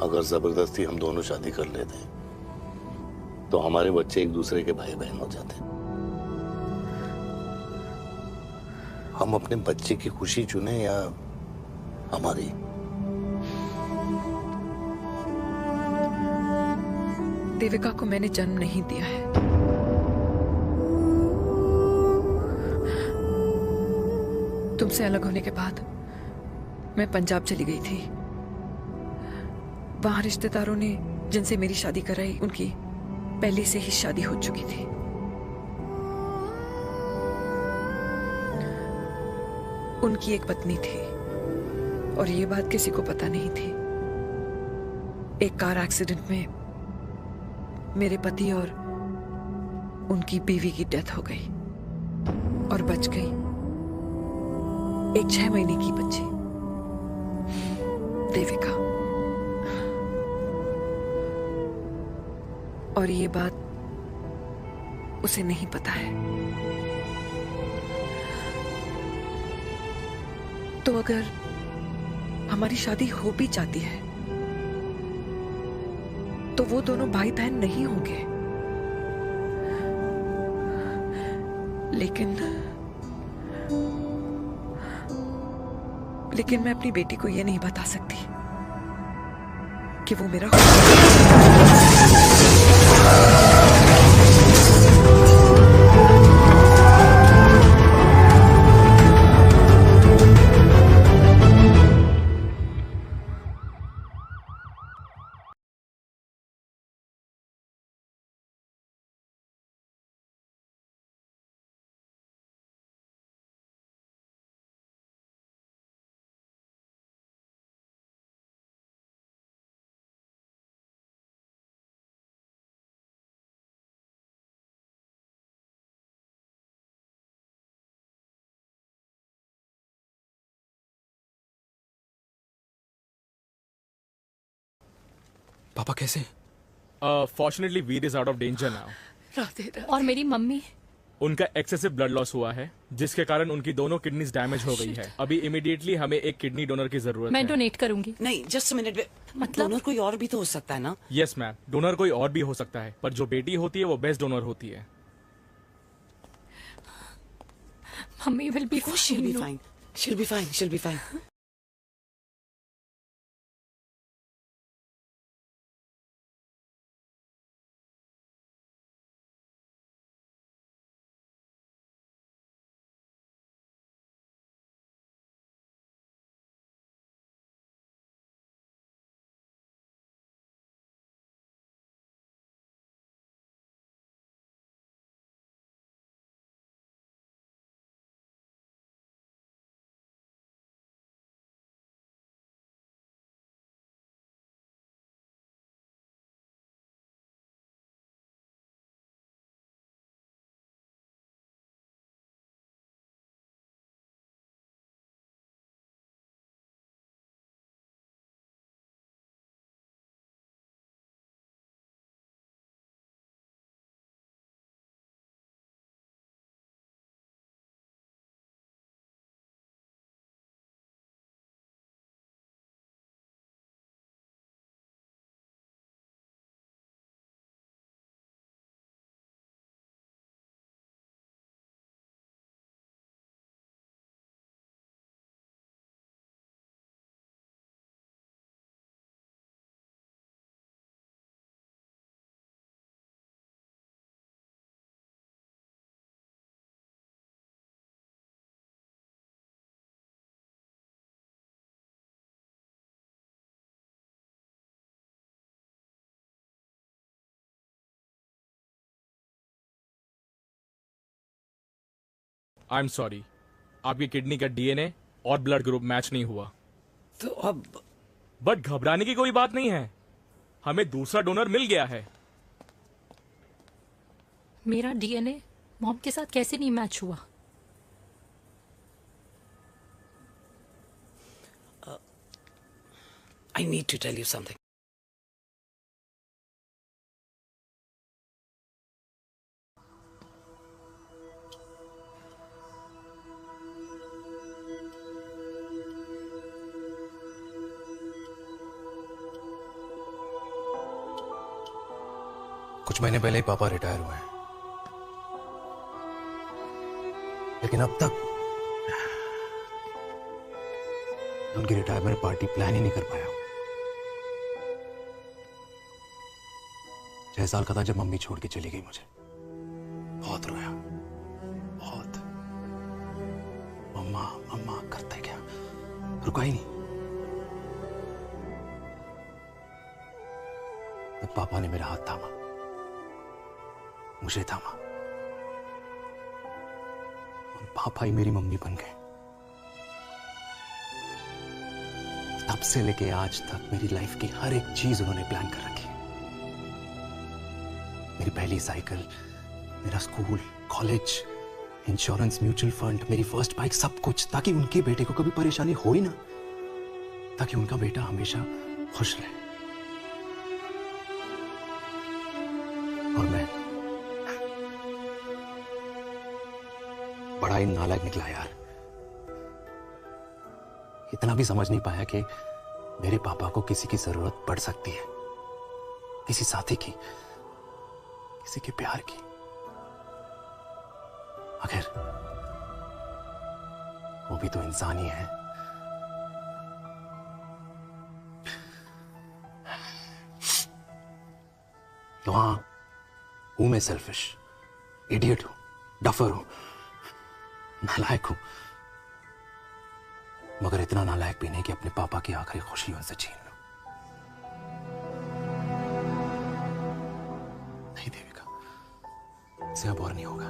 अगर जबरदस्ती हम दोनों शादी कर लेते तो हमारे बच्चे एक दूसरे के भाई बहन हो जाते। हम अपने बच्चे की खुशी चुने या हमारी? देविका को मैंने जन्म नहीं दिया है। तुमसे अलग होने के बाद मैं पंजाब चली गई थी। वहां रिश्तेदारों ने जिनसे मेरी शादी कराई, उनकी पहले से ही शादी हो चुकी थी। उनकी एक पत्नी थी और ये बात किसी को पता नहीं थी। एक कार एक्सीडेंट में मेरे पति और उनकी बीवी की डेथ हो गई और बच गई एक 6 महीने की बच्ची, देविका। और ये बात उसे नहीं पता है। तो अगर हमारी शादी हो भी जाती है तो वो दोनों भाई बहन नहीं होंगे। लेकिन मैं अपनी बेटी को ये नहीं बता सकती कि वो मेरा पापा कैसे? Fortunately Veer is out of danger now. Radhe Radhe. और मेरी मम्मी? उनका एक्सेसिव ब्लड लॉस हुआ है जिसके कारण उनकी दोनों किडनीज डैमेज हो गई है। अभी इमीडिएटली हमें एक किडनी डोनर की जरूरत मैं है। डोनेट करूंगी। नहीं, जस्ट मिनट। मतलब डोनर कोई और भी तो हो सकता है ना? यस मैम, डोनर कोई और भी हो सकता है, पर जो बेटी होती है वो बेस्ट डोनर होती है। Mummy will be fine. She'll be fine. She'll be fine. I am sorry, आपकी किडनी का डीएनए और ब्लड ग्रुप मैच नहीं हुआ। तो अब बट घबराने की कोई बात नहीं है, हमें दूसरा डोनर मिल गया है। मेरा डीएनए मॉम के साथ कैसे नहीं मैच हुआ? I need to tell you something. कुछ महीने पहले ही पापा रिटायर हुए हैं, लेकिन अब तक उनकी रिटायरमेंट पार्टी प्लान ही नहीं कर पाया। 6 साल का था जब मम्मी छोड़ के चली गई मुझे। बहुत रोया, बहुत। मम्मा मम्मा करते क्या, रुका ही नहीं। तब पापा ने मेरा हाथ थामा, मुझे थामा, और पापा ही मेरी मम्मी बन गए। तब से लेके आज तक मेरी लाइफ की हर एक चीज उन्होंने प्लान कर रखी। मेरी पहली साइकिल, मेरा school, college, insurance, mutual fund, मेरी फर्स्ट बाइक, सब कुछ, ताकि उनके बेटे को कभी परेशानी हो ही ना, ताकि उनका बेटा हमेशा खुश रहे। और मैं बड़ा ही नालायक निकला यार। इतना भी समझ नहीं पाया कि मेरे पापा को किसी की जरूरत पड़ सकती है, किसी साथी की, किसी के प्यार की। अगर वो भी तो इंसान ही है। तो हाँ, हूं मैं सेल्फिश, इडियट हूं, डफर हूं, नालायक हूं, मगर इतना नालायक भी नहीं कि अपने पापा की आखिरी खुशी उनसे छीन लूं। नहीं देविका, इससे अब और नहीं होगा।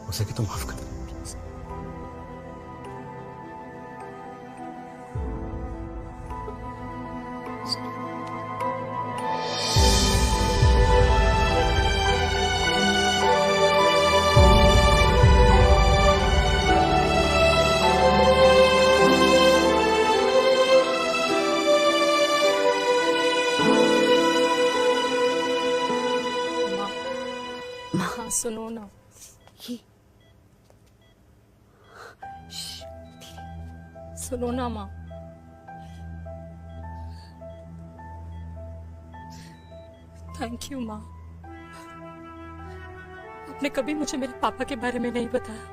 उसे कि तुम माफ कर दो। सुनो ना, सुनो ना माँ। थैंक यू माँ, आपने कभी मुझे मेरे पापा के बारे में नहीं बताया।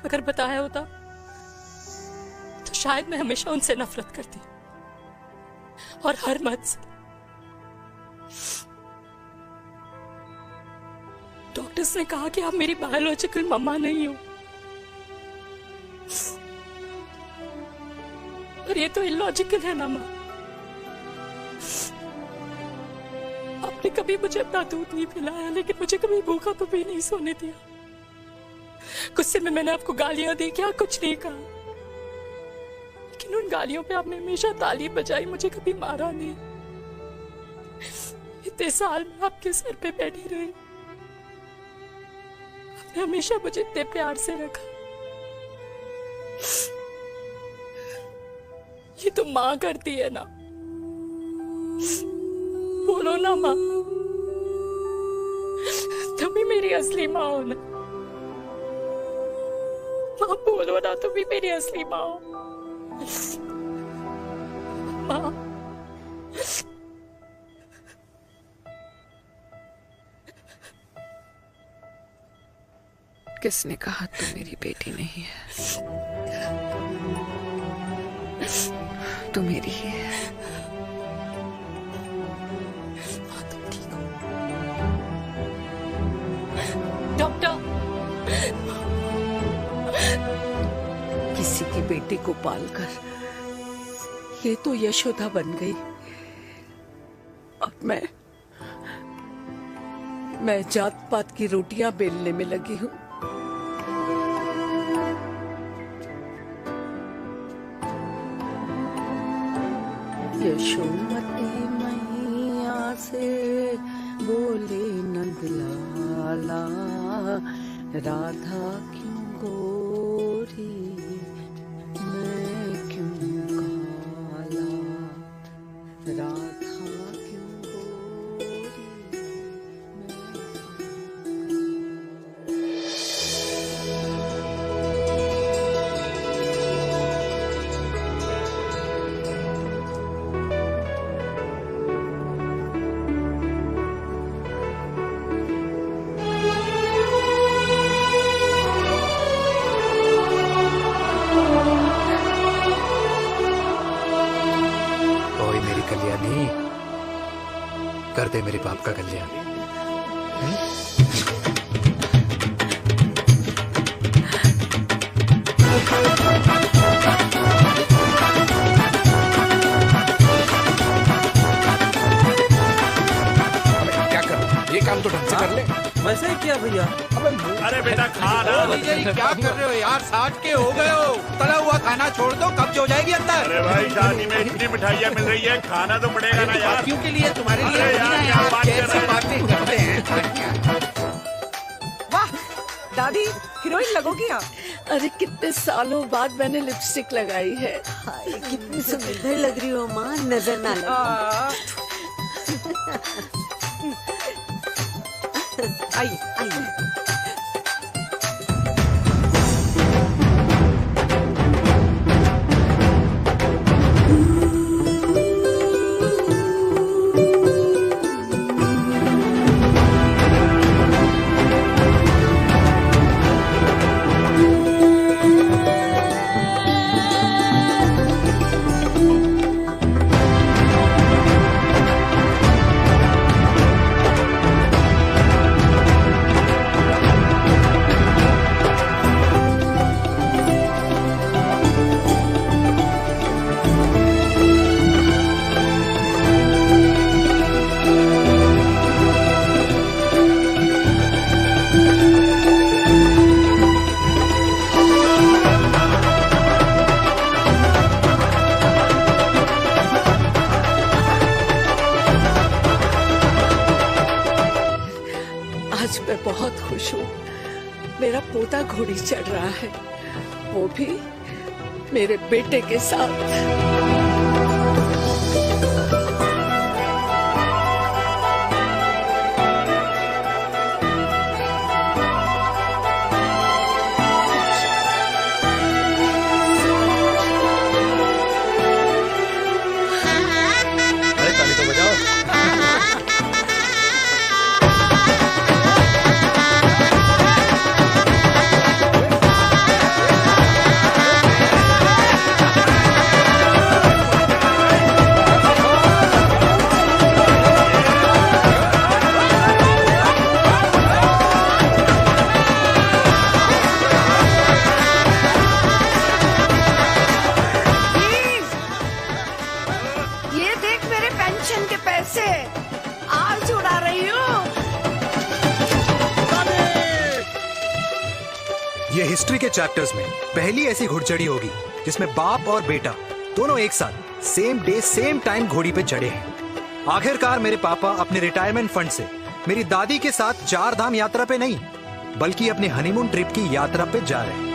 अगर बताया होता तो शायद मैं हमेशा उनसे नफरत करती, और हर मत से। डॉक्टर्स ने कहा कि आप मेरी बायोलॉजिकल मम्मा नहीं हो, और ये तो इलॉजिकल है ना माँ। आपने कभी मुझे अपना दूध नहीं पिलाया, लेकिन मुझे कभी भूखा तो भी नहीं सोने दिया। गुस्से में मैंने आपको गालियां दी, क्या कुछ नहीं कहा, लेकिन उन गालियों पे आपने हमेशा ताली बजाई, मुझे कभी मारा नहीं। इतने साल में आपके सर पे बैठी रही, आपने हमेशा मुझे इतने प्यार से रखा। ये तो माँ करती है ना, बोलो ना माँ, तुम ही मेरी असली माँ हो ना। माँ बोलो ना, तुम ही मेरी असली माँ हो। माँ, किसने कहा तू मेरी बेटी नहीं है? तू मेरी ही है। डॉक्टर, किसी की बेटी को पालकर ये तो यशोदा बन गई और मैं जात पात की रोटियां बेलने में लगी हूँ। यशोमती मैया से बोले नंदलाला, राधा क्यों गोरी मैं क्यों काला, राधा क्यों गोरी कल्याणी, कर दे मेरे बाप का कल्याण। क्या कर, ये काम तो ढंग से कर ले। वैसे ही किया भैया। अरे बेटा खा ना। क्या कर रहे हो यार, 60 के हो गए हो, तला हुआ खाना छोड़ दो, कब्ज हो जाएगी अंदर। अरे भाई शादी में इतनी मिठाइयाँ मिल रही है, खाना तो पड़ेगा ना यार। क्यों के लिए तुम्हारे लिए अरे यार क्या बात कर रहे बातें करते हैं। वाह दादी, हीरोइन लगोगी आप। अरे कितने सालों बाद मैंने लिपस्टिक लगाई है। कितनी सुंदर लग रही हो माँ, नजर ना लगे। आइए आइए। आज मैं बहुत खुश हूँ। मेरा पोता घोड़ी चढ़ रहा है, वो भी मेरे बेटे के साथ। आज उड़ा रही हूँ। ये हिस्ट्री के चैप्टर्स में पहली ऐसी घुड़चढ़ी होगी जिसमें बाप और बेटा दोनों एक साथ सेम डे सेम टाइम घोड़ी पे चढ़े हैं। आखिरकार मेरे पापा अपने रिटायरमेंट फंड से मेरी दादी के साथ 4 धाम यात्रा पे नहीं बल्कि अपने हनीमून ट्रिप की यात्रा पे जा रहे हैं।